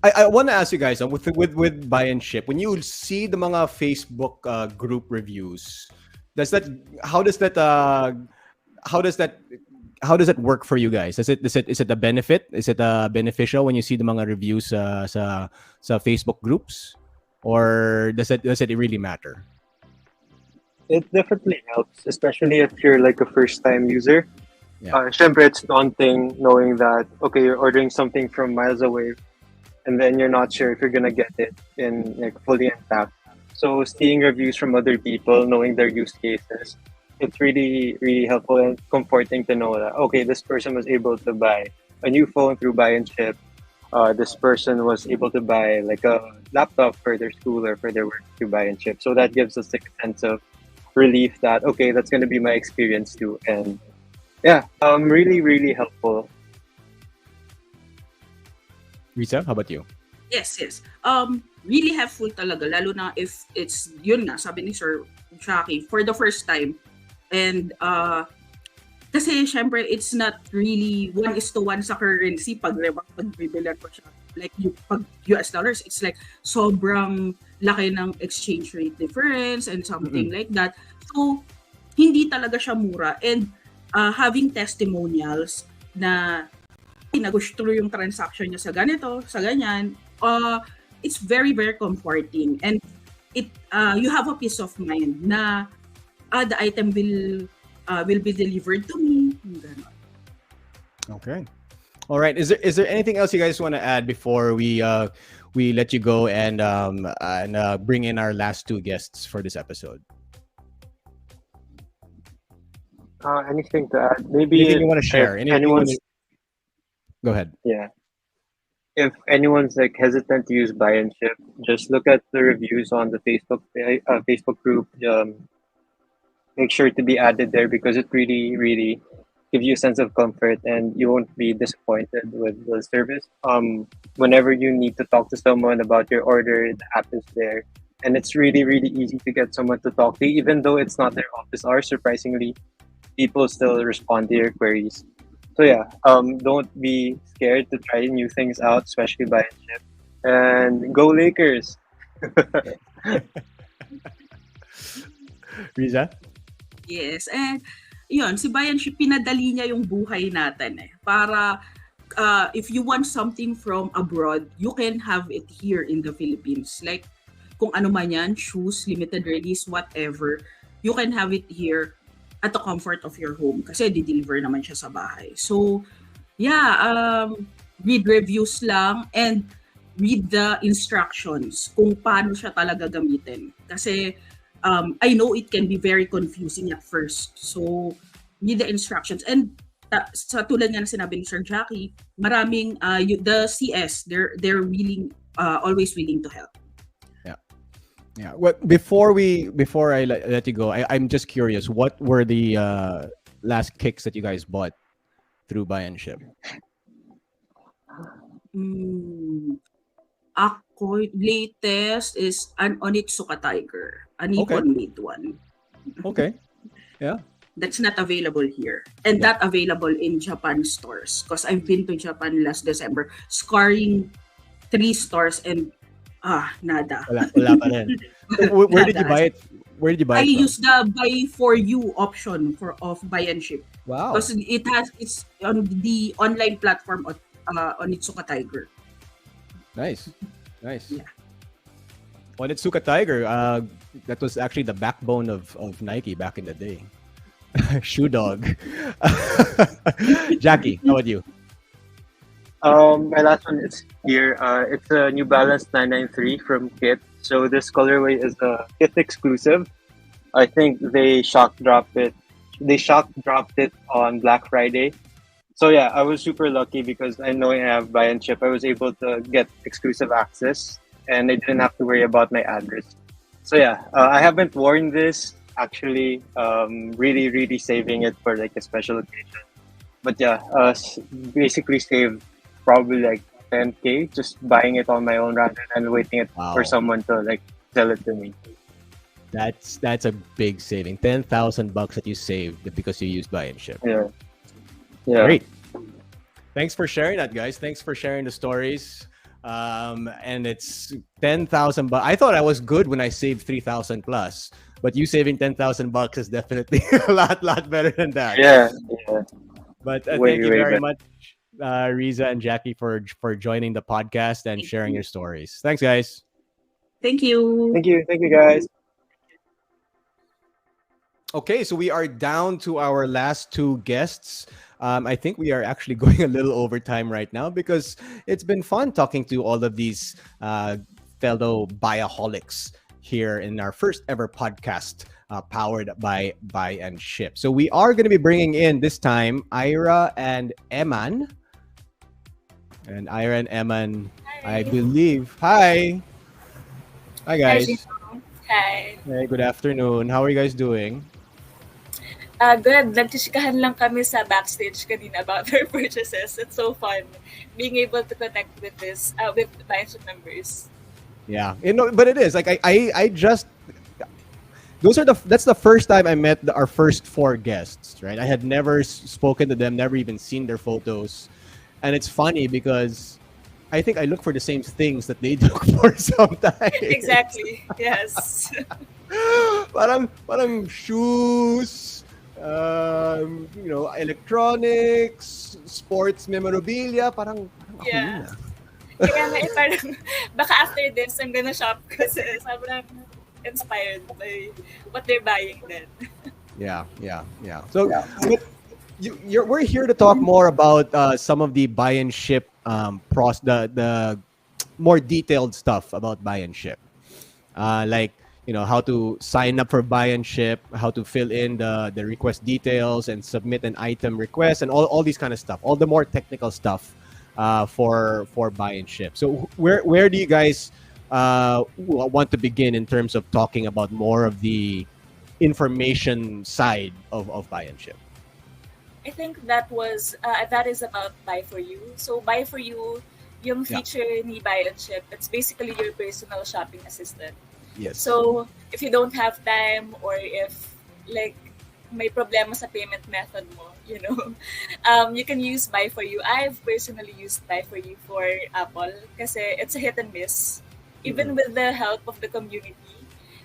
I want to ask you guys with buy and ship, when you see the mga Facebook group reviews, how does that work for you guys? Is it a benefit? Is it beneficial when you see the mga reviews sa Facebook groups, or does it really matter? It definitely helps, especially if you're like a first-time user. Yeah. Syempre, it's daunting knowing that, okay, you're ordering something from miles away, and then you're not sure if you're gonna get it in like fully intact. So seeing reviews from other people, knowing their use cases, it's really, really helpful and comforting to know that, okay, this person was able to buy a new phone through buy and ship. This person was able to buy like a laptop for their school or for their work through buy and ship. So that gives us like a sense of relief that, okay, that's going to be my experience too. And yeah, really, really helpful. Rizza, how about you? Yes. Really helpful talaga, lalo na if it's, yun nga, sabi ni Sir Jackie, for the first time. And kasi syempre it's not really 1:1 sa currency pag bibilan ko siya, like pag US dollars, it's like sobrang laki ng exchange rate difference and something like that. So hindi talaga siya mura, and having testimonials na nagustulo yung transaction niya sa ganito, sa ganyan, it's very, very comforting, and it you have a peace of mind na the item will be delivered to me. Okay. All right. Is there anything else you guys want to add before we let you go and bring in our last two guests for this episode? Anything to add? Maybe anything you want to share? Go ahead. Yeah. If anyone's like hesitant to use buy and ship, just look at the reviews on the Facebook group. Make sure to be added there because it really, really gives you a sense of comfort and you won't be disappointed with the service. Whenever you need to talk to someone about your order, the app is there. And it's really, really easy to get someone to talk to, even though it's not their office hours. Surprisingly, people still respond to your queries. So yeah, don't be scared to try new things out, especially buy and ship. And go Lakers! Rizza? Yes, and yun, si Buy&Ship, pinadali niya yung buhay natin para if you want something from abroad, you can have it here in the Philippines. Like kung ano man yan, shoes, limited release, whatever, you can have it here at the comfort of your home kasi di-deliver naman siya sa bahay. So yeah, read reviews lang and read the instructions kung paano siya talaga gamitin. Kasi I know it can be very confusing at first. So, read the instructions. And sa tulad nga na sinabi ni Sir Jackie, maraming, the CS, they're willing, always willing to help. Yeah. Well, before I let you go, I'm just curious, what were the last kicks that you guys bought through Buy&Ship? Ako, latest is an Onitsuka Tiger. An Nippon-made one. Okay. Yeah. That's not available here. And not available in Japan stores. Because I've been to Japan last December, scoring 3 stores and nada. Wala pa rin. Where did you buy it? Where did you buy it? I used the Buyforyou option of Buy&Ship. Wow. Because it's on the online platform of Onitsuka Tiger. Nice. Yeah. Onitsuka Tiger. That was actually the backbone of Nike back in the day. Shoe dog. Jackie, how about you? My last one is here. It's a New Balance 993 from Kit. So this colorway is a Kit exclusive. I think they shock dropped it. They shock dropped it on Black Friday. So yeah, I was super lucky because I know I have Buy&Ship. I was able to get exclusive access, and I didn't have to worry about my address. So yeah, I haven't worn this actually. Really saving it for like a special occasion. But yeah, basically saved probably like 10K just buying it on my own rather than waiting it Wow. for someone to like sell it to me. That's a big saving. $10,000 that you saved because you used Buy&Ship. Yeah. Yeah. Great. Thanks for sharing that, guys. Thanks for sharing the stories. And it's 10,000 bucks. I thought I was good when I saved 3,000 plus, but you saving 10,000 bucks is definitely a lot better than that. Yeah. But Way, thank you way very better. much, Rizza and Jackie, for joining the podcast and sharing your stories. Thanks, guys. Thank you. Thank you guys. Okay, so we are down to our last two guests. I think we are actually going a little over time right now because it's been fun talking to all of these fellow Buyaholics here in our first ever podcast powered by Buy&Ship. So we are going to be bringing in this time Aira and Emman. And Aira and Emman, I believe. Hi. Hi, guys. Hi. Hey, good afternoon. How are you guys doing? Good. Nagchikahan lang kami sa backstage kanina about our purchases. It's so fun being able to connect with with Buyandship members. Yeah, but it is like I just that's the first time I met our first four guests, right? I had never spoken to them, never even seen their photos, and it's funny because I think I look for the same things that they look for sometimes. Exactly. Yes. parang shoes, electronics, sports memorabilia, parang ako Yeah. yun ah. Kaya nga parang baka after this I'm gonna shop kasi sobrang inspired by what they're buying then. Yeah. So but we're here to talk more about some of the Buy&Ship the more detailed stuff about Buy&Ship. Like, how to sign up for Buy&Ship, how to fill in the request details and submit an item request and all these kind of stuff, all the more technical stuff for Buy&Ship. So where do you guys want to begin in terms of talking about more of the information side of Buy&Ship? I think that is about Buyforyou. So Buyforyou, yung feature ni Buy&Ship, it's basically your personal shopping assistant. Yes. So if you don't have time or if like may problema sa payment method mo, you can use Buyforyou. I've personally used Buyforyou for Apple kasi it's a hit and miss. Even with the help of the community,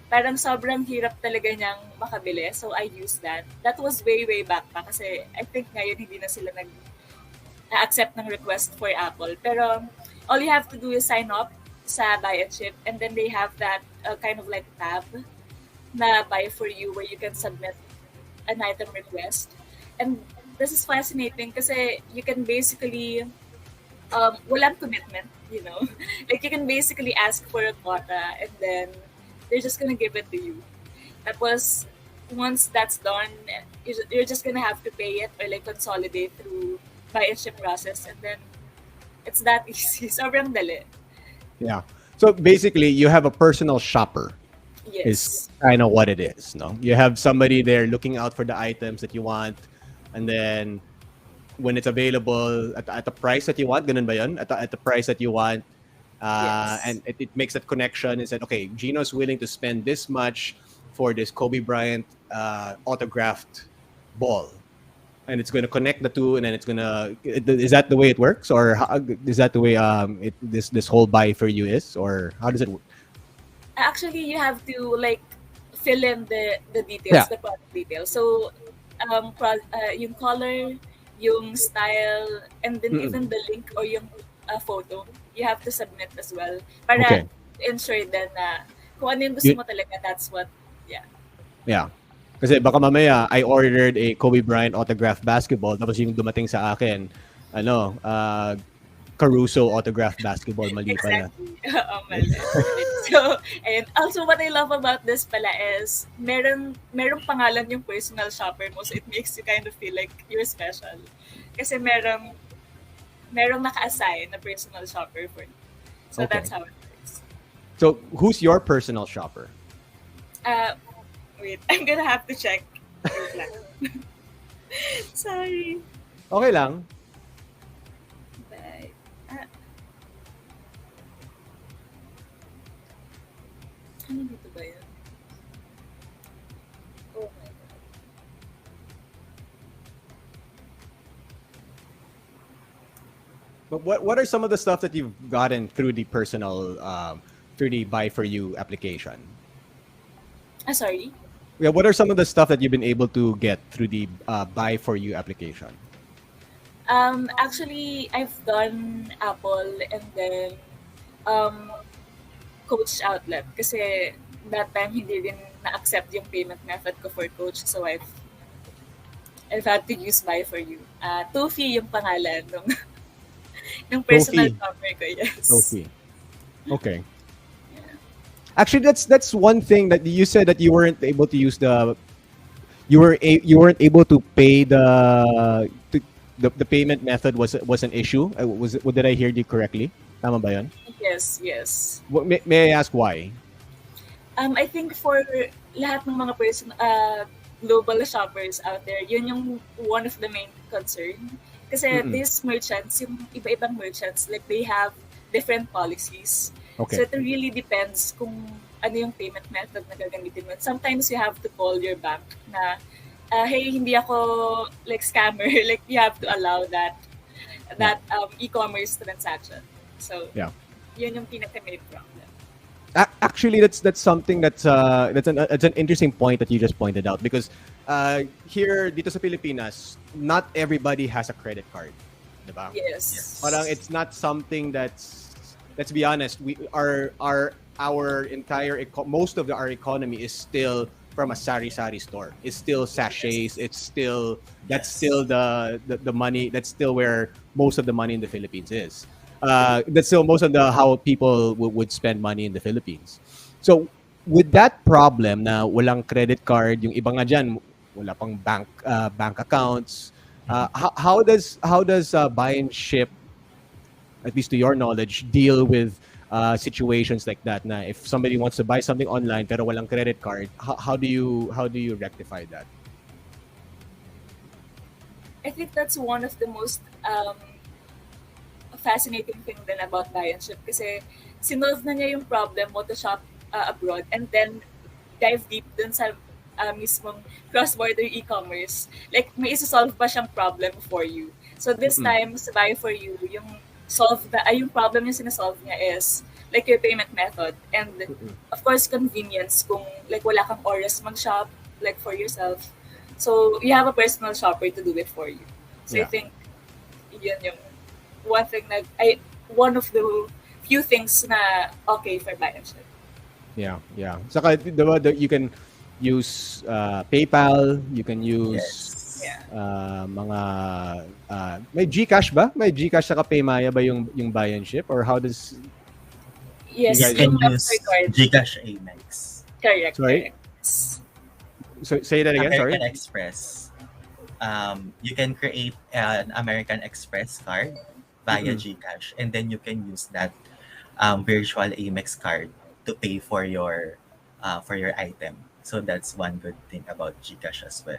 parang sobrang hirap talaga niyang makabili. So I used that. That was way back pa kasi I think ngayon hindi na sila nag-accept ng request for Apple. Pero all you have to do is sign up sa Buy&Ship and then they have that kind of like tab na Buyforyou where you can submit an item request. And this is fascinating kasi you can basically walang commitment, like you can basically ask for a quota and then they're just gonna give it to you. Tapos once that's done, you're just gonna have to pay it or like consolidate through Buy&Ship process and then it's that easy. Sobrang dali. Yeah. So basically, you have a personal shopper. Yes. Is kind of what it is. No, you have somebody there looking out for the items that you want, and then when it's available at the price that you want, ganun ba yun? At the price that you want, Yes. and it makes that connection and said, okay, Gino's willing to spend this much for this Kobe Bryant autographed ball. And it's going to connect the two, and then it's going to... Is that the way it works? Or is that the way this whole Buyforyou is? Or how does it work? Actually, you have to like fill in the details, the product details. So, yung color, yung style, and then even the link or yung photo, you have to submit as well. Para ensure then na kung ano yung gusto mo talaga, that's what, yeah. Yeah. Kasi baka mamaya, I ordered a Kobe Bryant autographed basketball, tapos yung dumating sa akin, Caruso autographed basketball, mali pala. Exactly. Mali. So, and also what I love about this pala is, merong pangalan yung personal shopper mo, so it makes you kind of feel like you're special. Kasi merong naka-assign na personal shopper for you. So Okay. that's how it works. So, who's your personal shopper? Wait, I'm gonna have to check. Wait lang. Sorry. Okay lang. Bye. Ano dito ba yun? Oh my God. But what are some of the stuff that you've gotten through the personal, through the Buy4You application? Sorry? Yeah, what are some of the stuff that you've been able to get through the Buy4You application? Actually, I've done Apple and then Coach Outlet kasi that time hindi din na-accept yung payment method ko for Coach, so I've had to use Buy4You. Tufi yung pangalan ng personal Tufi. shopper ko, yes. Okay. Okay. Actually, that's one thing that you said that you weren't able to use you weren't able to pay the payment method was an issue. Did I hear you correctly? Tama ba yun? Yes. May I ask why? I think for lahat ng mga global shoppers out there, yun yung one of the main concern. Kasi these merchants, yung iba-ibang merchants, like they have different policies. Okay. So it really depends kung ano yung payment method na gagamitin mo. Sometimes you have to call your bank na, hey, hindi ako like scammer. Like you have to allow that e-commerce transaction. So yun yung pinaka-main problem. Actually, that's something that's an interesting point that you just pointed out, because here dito sa Pilipinas, not everybody has a credit card, diba? Yes. Parang it's not something that's, let's be honest, our entire most of our economy is still from a sari-sari store. It's still sachets. It's still still the money. That's still where most of the money in the Philippines is. That's still most of how people would spend money in the Philippines. So with that problem na walang credit card, yung iba nga dyan, wala pang bank accounts. How does Buy&Ship, at least to your knowledge, deal with situations like that? Na if somebody wants to buy something online pero walang credit card, how do you rectify that? I think that's one of the most fascinating thing din about Buy&Ship kasi sinolve na niya yung problem mo to shop abroad and then dive deep dun sa mismong cross-border e-commerce. Like, may isa-solve pa siyang problem for you. So this time, sa Buy4You, yung problem yung sinasolve niya is like your payment method and of course convenience kung like wala kang oras mag-shop like for yourself. So you have a personal shopper to do it for you. So I think yun yung one of the few things na okay for Buy&Ship. Yeah. Saka diba, you can use PayPal, you can use mga may GCash ba? May GCash saka Paymaya ba yung Buy&Ship, or how does Yes, you can use GCash Amex. Correct. Sorry? So say that again, American sorry. Express. You can create an American Express card via GCash, and then you can use that virtual Amex card to pay for your item. So that's one good thing about GCash as well.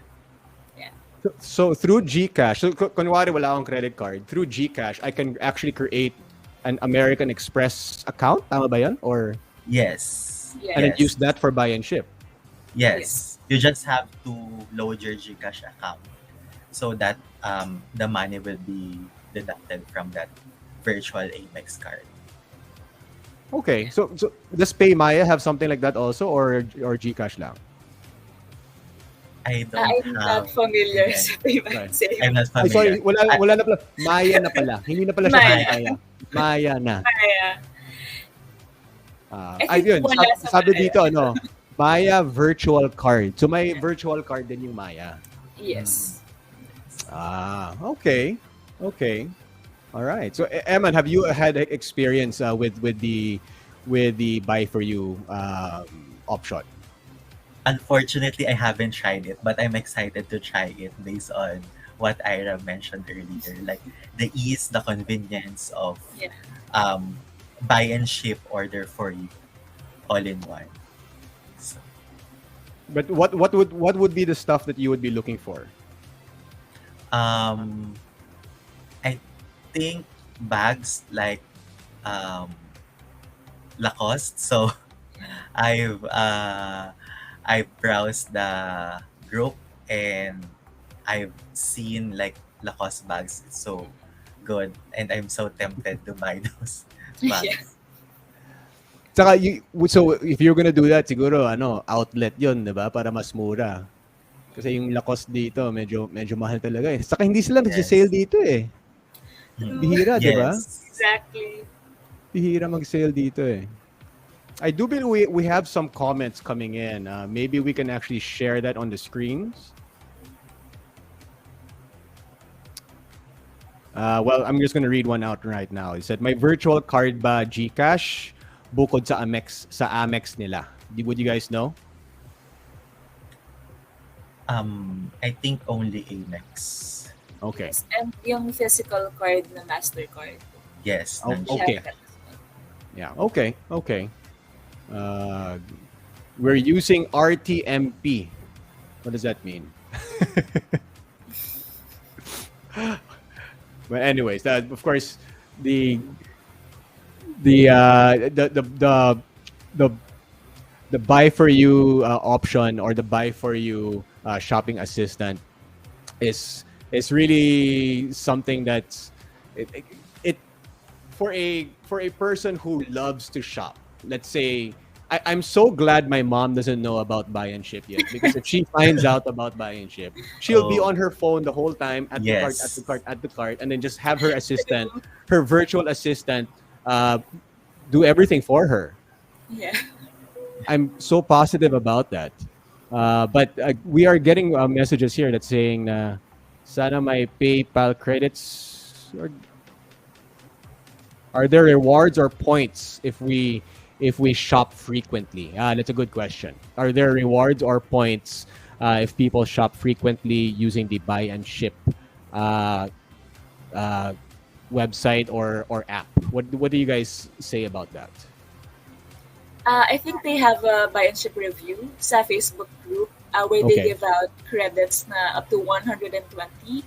Yeah. So through GCash, so kunwari wala akong credit card, through GCash I can actually create an American Express account, tama ba yan? Or Yes. and then use that for Buy&Ship. Yes. You just have to load your GCash account so that the money will be deducted from that virtual Amex card. Okay. So does Paymaya have something like that also, or GCash lang? I don't I'm not familiar sa payment. I'm not Ay, familiar. sorry, wala na pala. Maya na pala. Hindi na pala siya Maya. Paymaya. Maya na. I think Ayun, wala sa sabi Maya. dito, ano, Maya virtual card. So may virtual card din yung Maya. Yes. Okay. Okay. All right. So Emman, have you had experience with the Buy for You option? Unfortunately, I haven't tried it, but I'm excited to try it based on what Ira mentioned earlier, like the ease, the convenience of Yeah. buy and ship order for you all in one. So, But what would be the stuff that you would be looking for? um, I think bags like Lacoste. So I've browsed the group and I've seen like Lacoste bags. It's so good, and I'm so tempted to buy those bags. Yeah. Saka so if you're gonna do that, siguro outlet 'yon, 'di ba? Para mas mura. Kasi yung Lacoste dito, medyo mahal talaga eh. Saka hindi sila nagse-sale dito eh. Bihira, 'di ba? Yes. Exactly. Bihira mag-sale dito eh. I do believe we have some comments coming in. Maybe we can actually share that on the screens. Well, I'm just gonna read one out right now. It said, "My virtual card ba GCash bukod sa Amex nila." Would you guys know? I think only Amex. Okay. And yung physical card na MasterCard. Yes. Oh, nandiyan. okay. Yeah. Okay. Okay. We're using RTMP. What does that mean? But anyways, that of course the buy for you option, or the buy for you shopping assistant is really something that's it for a person who loves to shop. Let's say I'm so glad my mom doesn't know about Buy&Ship yet, because if she finds out about Buy&Ship, she'll be on her phone the whole time at the cart, at the cart, and then just have her assistant, her virtual assistant, do everything for her. Yeah. I'm so positive about that. But we are getting messages here that's saying, sana may PayPal credits. Are there rewards or points if we shop frequently? That's a good question. Are there rewards or points if people shop frequently using the Buy&Ship website or app? What do you guys say about that? I think they have a Buy&Ship review sa Facebook group where they give out credits na up to 120.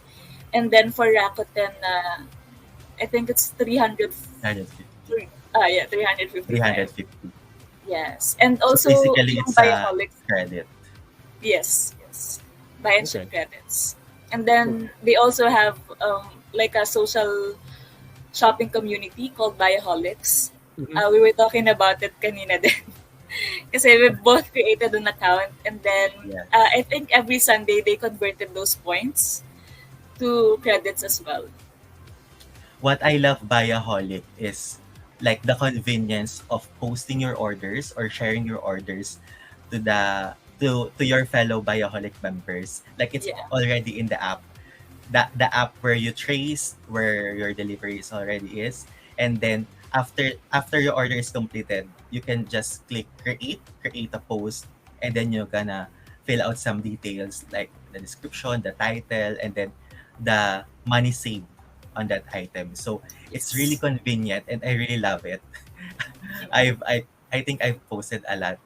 And then for Rakuten, I think it's 350. 350. 350. Yes. And also, so basically, yung it's Buyaholics. credit. Yes. Buy&Ship credits. And then they also have like a social shopping community called Buyaholics. We were talking about it kanina din. Kasi we both created an account, and then I think every Sunday they converted those points to credits as well. What I love Buyaholic is like the convenience of posting your orders or sharing your orders to your fellow Buyaholic members. Like it's already in the app. The app where you trace where your delivery already is, and then after your order is completed, you can just click create a post, and then you're gonna fill out some details like the description, the title, and then the money saved on that item. So it's really convenient, and I really love it. I think I've posted a lot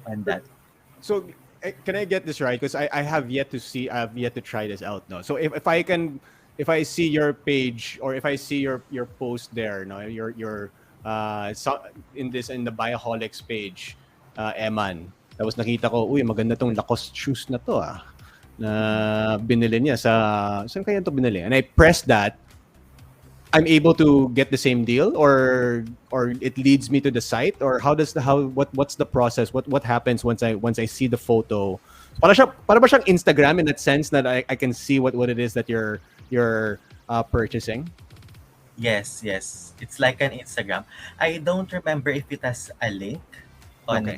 on that. So can I get this right? Because I have yet to see, I have yet to try this out. No, so if I see your page, or if I see your post there, no, your in the Buyaholics page, Emman, tapos nakita ko, uy, maganda tong Lacoste shoes na to na binili niya saan kaya to binili? And I press that, I'm able to get the same deal, or it leads me to the site, or what's the process? What happens once I see the photo? Para ba siyang Instagram in that sense that I can see what it is that you're purchasing? Yes, yes. It's like an Instagram. I don't remember if it has a link on Okay.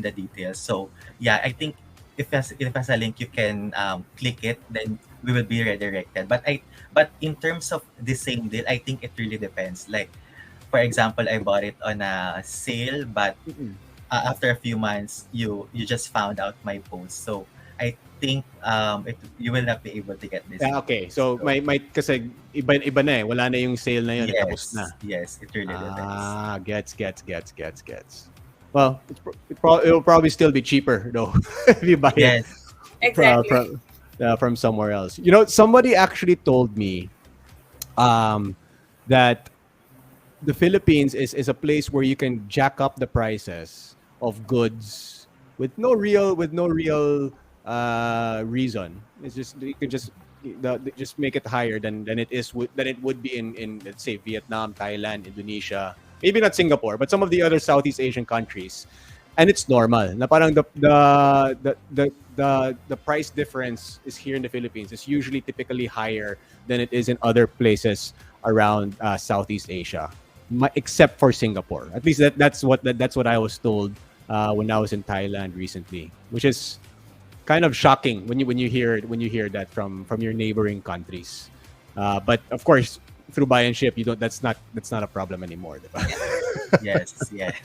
the details. So yeah, I think if it has a link, you can click it, then we will be redirected. But in terms of the same deal, I think it really depends. Like for example, I bought it on a sale, but Mm-mm. after a few months, you just found out my post. So I think you will not be able to get this. Yeah, okay. So may kasi iba na eh. Wala na yung sale na yun. Tapos na. Yes, it really depends. Gets. Well, it'll probably still be cheaper though if you buy it Yes, Exactly. from somewhere else. Somebody actually told me that the Philippines is a place where you can jack up the prices of goods with no real reason. It's just you can just make it higher than than it would be in let's say Vietnam, Thailand, Indonesia, maybe not Singapore, but some of the other Southeast Asian countries, and it's normal. Na parang the price difference is here in the Philippines is usually typically higher than it is in other places around Southeast Asia, except for Singapore. At least that's what I was told when I was in Thailand recently, which is kind of shocking when you hear that from your neighboring countries. But of course, through Buy&Ship, you don't. That's not a problem anymore. Diba? yes, yes.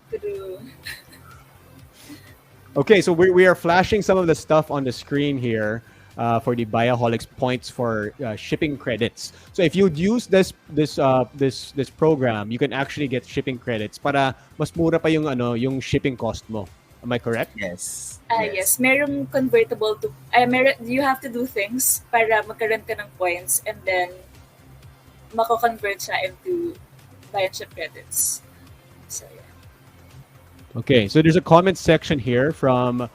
True. Okay, so we are flashing some of the stuff on the screen here for the Buyaholics points for shipping credits. So if you'd use this program, you can actually get shipping credits para mas mura pa yung shipping cost mo. Am I correct? Yes. Yes, merong convertible to, you have to do things para magkaroon ka ng points and then mako-convert siya into Buyandship credits. So, yeah. Okay, so there's a comment section here from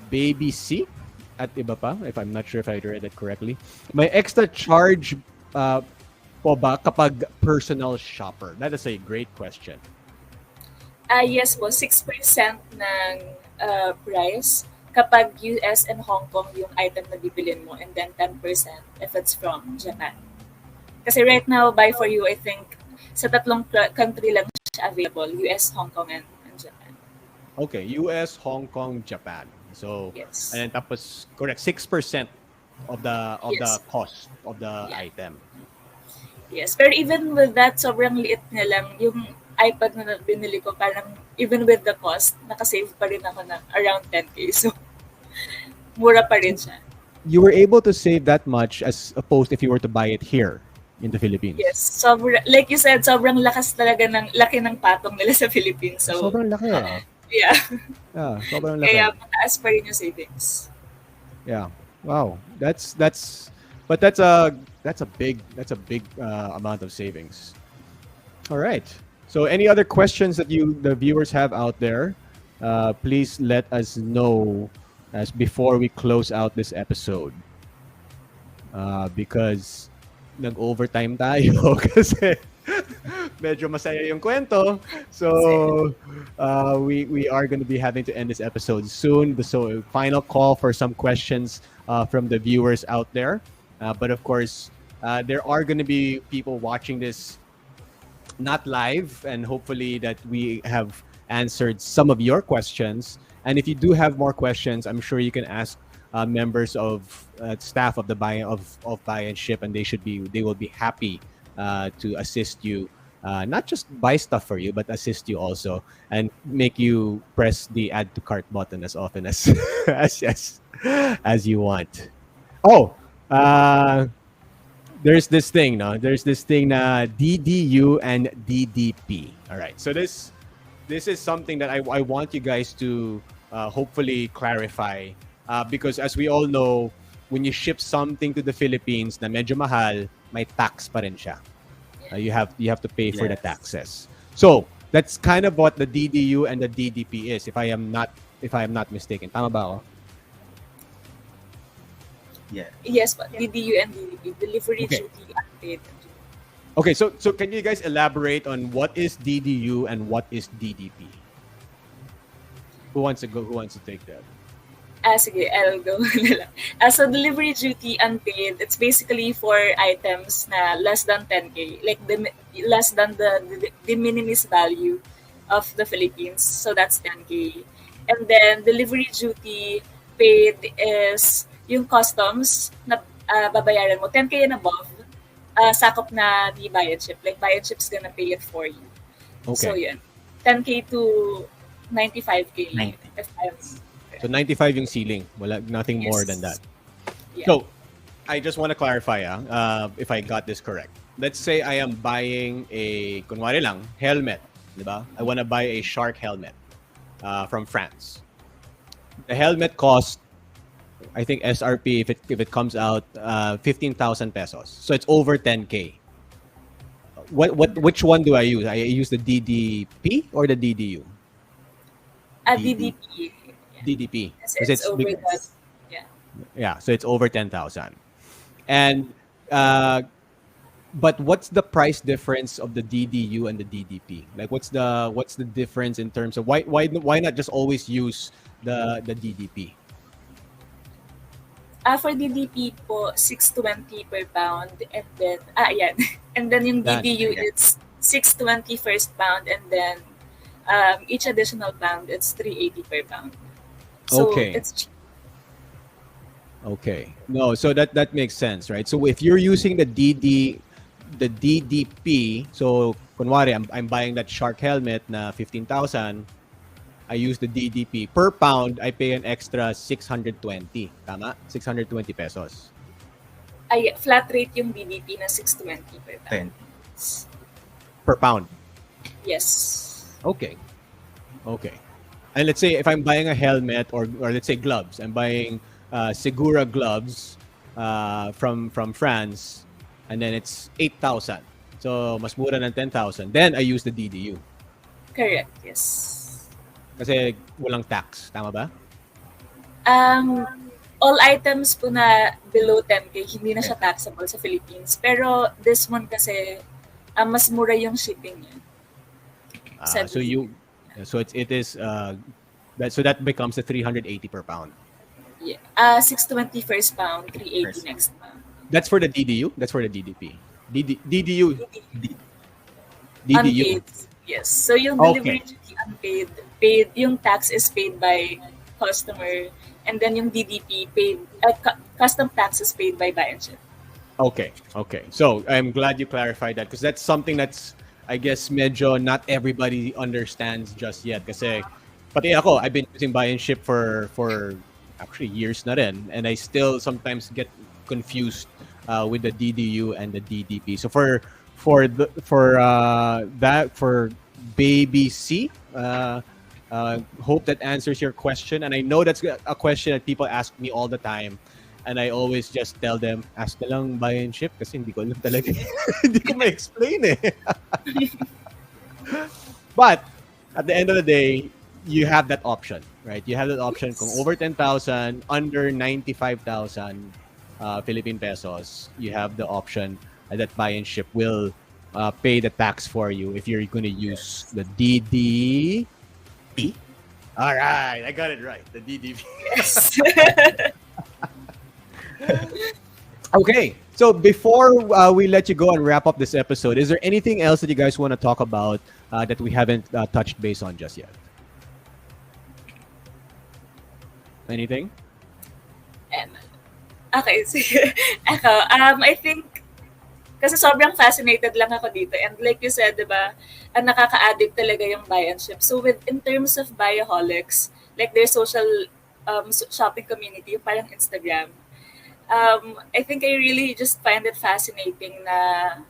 Baby C at iba pa, if I'm not sure if I read it correctly. May extra charge po ba kapag personal shopper? That is a great question. Yes po, 6% ng price kapag US and Hong Kong yung item na bibilin mo, and then 10% if it's from Japan. Kasi right now, Buyforyou, I think, sa tatlong country lang siya available, US, Hong Kong, and Japan. Okay, US, Hong Kong, Japan. So, Yes. and tapos, correct, 6% of the Yes. cost of the Yeah. item. Yes, pero even with that, sobrang liit na lang. Yung iPad na binili ko, parang even with the cost, nakasave pa rin ako ng around 10K. So, mura pa rin siya. You were able to save that much as opposed if you were to buy it here in the Philippines. Yes, like you said, sobrang laki ng patong nila sa Philippines. So, Sobrang laki. yeah. Yeah, sobrang laki. Kaya mataas pa rin yung savings. Yeah. Wow. But that's a big amount of savings. All right. So any other questions that the viewers have out there, please let us know as before we close out this episode. Because nag-overtime tayo kasi medyo masaya yung kwento. So we are going to be having to end this episode soon. So final call for some questions from the viewers out there. But of course, there are going to be people watching this not live, and hopefully that we have answered some of your questions. And if you do have more questions, I'm sure you can ask members of staff of the Buy&Ship, and they will be happy to assist you, not just buy stuff for you, but assist you also and make you press the add to cart button as often as as you want. Oh, there's this thing, no? There's this thing na DDU and DDP. All right. So this is something that I want you guys to hopefully clarify because as we all know, when you ship something to the Philippines na medyo mahal, may tax pa rin siya. You have to pay for the taxes. So that's kind of what the DDU and the DDP is, if I am not mistaken. Tama ba ako? Yeah. Yes, but DDU and DDP, delivery duty unpaid. Okay, so can you guys elaborate on what is DDU and what is DDP? Who wants to take that? Sige, I'll go. So delivery duty unpaid, it's basically for items na less than 10K, like less than the de minimis value of the Philippines. So that's 10K. And then delivery duty paid is yung customs na babayaran mo, 10K and above, sakop na ni Buy&Ship. Like Buy&Ship's gonna pay it for you. Okay. So yun, 10K to 95K. 90. If I'm So 95 yung ceiling. Wala, nothing more than that. Yeah. So, I just want to clarify if I got this correct. Let's say I am buying a, kunwari lang, helmet. Diba? I want to buy a shark helmet from France. The helmet costs, I think SRP, if it comes out, 15,000 pesos. So it's over 10K. Which one do I use? I use the DDP or the DDU? DDP. DDP. Because it's over that. Yeah. Yeah, so it's over 10,000. And but what's the price difference of the DDU and the DDP? Like what's the difference in terms of why not just always use the DDP? For DDP po, 620 per pound, and then yan. And then yung DDU it's 620 first pound, and then each additional pound it's 380 per pound. So Okay. it's cheap. Okay. No, so that makes sense, right? So if you're using the DDP, so kunwari I'm buying that shark helmet na 15,000, I use the DDP. Per pound, I pay an extra 620. Tama? 620 pesos. Flat rate yung DDP na 620 per pound. 10. Per pound. Yes. Okay. And let's say if I'm buying a helmet or let's say gloves, I'm buying Segura gloves from France, and then it's 8,000. So mas mura ng 10,000. Then I use the DDU. Correct, yes. Kasi walang tax. Tama ba? All items po na below 10K, hindi na siya taxable sa Philippines. Pero this one kasi, mas mura yung shipping niya. So it is so that becomes the 380 per pound. Yeah. 620 first pound, 380 next pound. That's for the DDU. That's for the DDP. DDU. Unpaid. Yes. So yung delivery duty unpaid, paid yung tax is paid by customer, and then yung DDP paid, custom tax is paid by Buy&Ship. Okay. So I'm glad you clarified that because that's something that's, I guess, medyo not everybody understands just yet. Kasi pati ako, I've been using Buy&Ship for actually years na rin, and I still sometimes get confused with the DDU and the DDP. So for Baby C, hope that answers your question. And I know that's a question that people ask me all the time. And I always just tell them, ask na lang Buy&Ship kasi hindi ko alam talaga. Hindi ko ma-explain eh. But at the end of the day, you have that option, right? You have that option kung over 10,000, under 95,000 Philippine pesos, you have the option that Buy&Ship will pay the tax for you if you're going to use the DDP. All right, I got it right. The DDP. Yes. Okay, so before we let you go and wrap up this episode, is there anything else that you guys want to talk about that we haven't touched base on just yet? Anything? Okay, sige. Ako, I think, kasi sobrang fascinated lang ako dito. And like you said, diba, nakaka-addict talaga yung Buy&Ship. So in terms of Buyaholics, like their social shopping community, yung parang Instagram, I think I really just find it fascinating na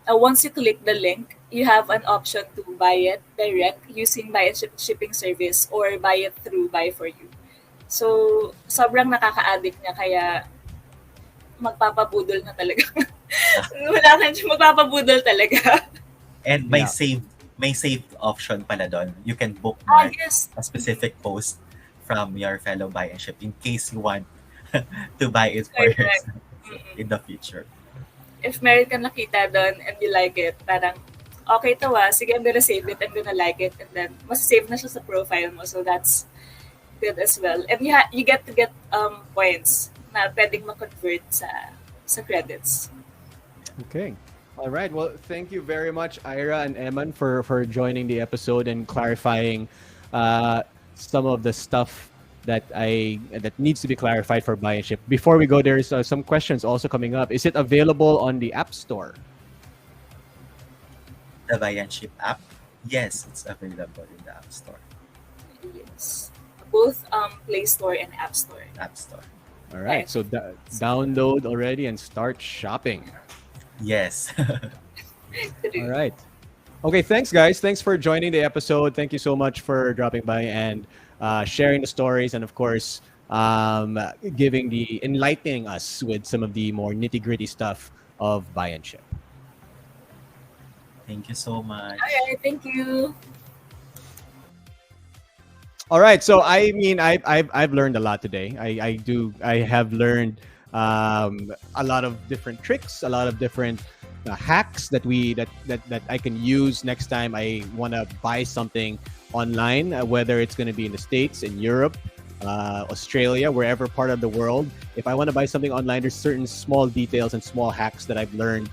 once you click the link, you have an option to buy it direct using Buy&Ship shipping service or buy it through Buyforyou. So, sobrang nakaka-addict niya, kaya magpapabudol na talaga. Wala kang magpapabudol talaga. And may saved option pala doon. You can bookmark a specific post from your fellow Buy&Ship in case you want to buy it for yourself in the future. If meron kang nakita doon and you like it, parang, okay to sige, I'm gonna save it, I'm gonna like it, and then masasave na siya sa profile mo. So that's good as well. And you get to get points na pwedeng ma-convert sa credits. Okay. All right. Well, thank you very much, Aira and Emman, for joining the episode and clarifying some of the stuff that needs to be clarified for Buy&Ship. Before we go, there's some questions also coming up. Is it available on the App Store? The Buyandship app? Yes, it's available in the App Store. Yes. Both Play Store and App Store. App Store. All right. So download already and start shopping. Yes. All right. Okay, thanks guys. Thanks for joining the episode. Thank you so much for dropping by and sharing the stories, and of course, enlightening us with some of the more nitty-gritty stuff of Buy&Ship. Thank you so much. All right, thank you. All right, so I mean, I've learned a lot today. I have learned a lot of different tricks, a lot of different hacks that I can use next time I want to buy something online, whether it's going to be in the States, in Europe, Australia, wherever part of the world. If I want to buy something online, there's certain small details and small hacks that I've learned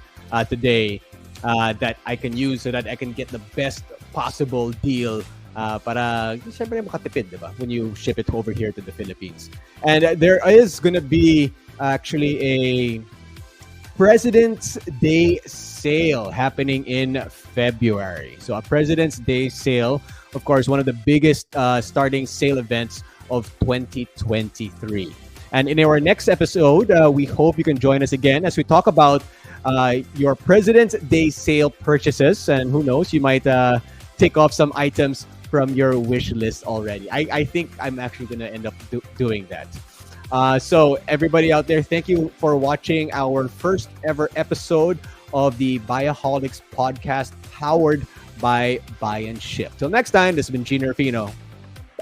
today that I can use so that I can get the best possible deal para siyempre makatipid, diba? When you ship it over here to the Philippines. And there is going to be actually a President's Day sale happening in February. So a President's Day sale, of course, one of the biggest starting sale events of 2023. And in our next episode, we hope you can join us again as we talk about your President's Day sale purchases. And who knows, you might take off some items from your wish list already. I think I'm actually going to end up doing that. So everybody out there, thank you for watching our first ever episode of the Buyaholics Podcast, powered by Buy&Ship. Till next time, this has been Jinno Rufino.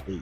Bye.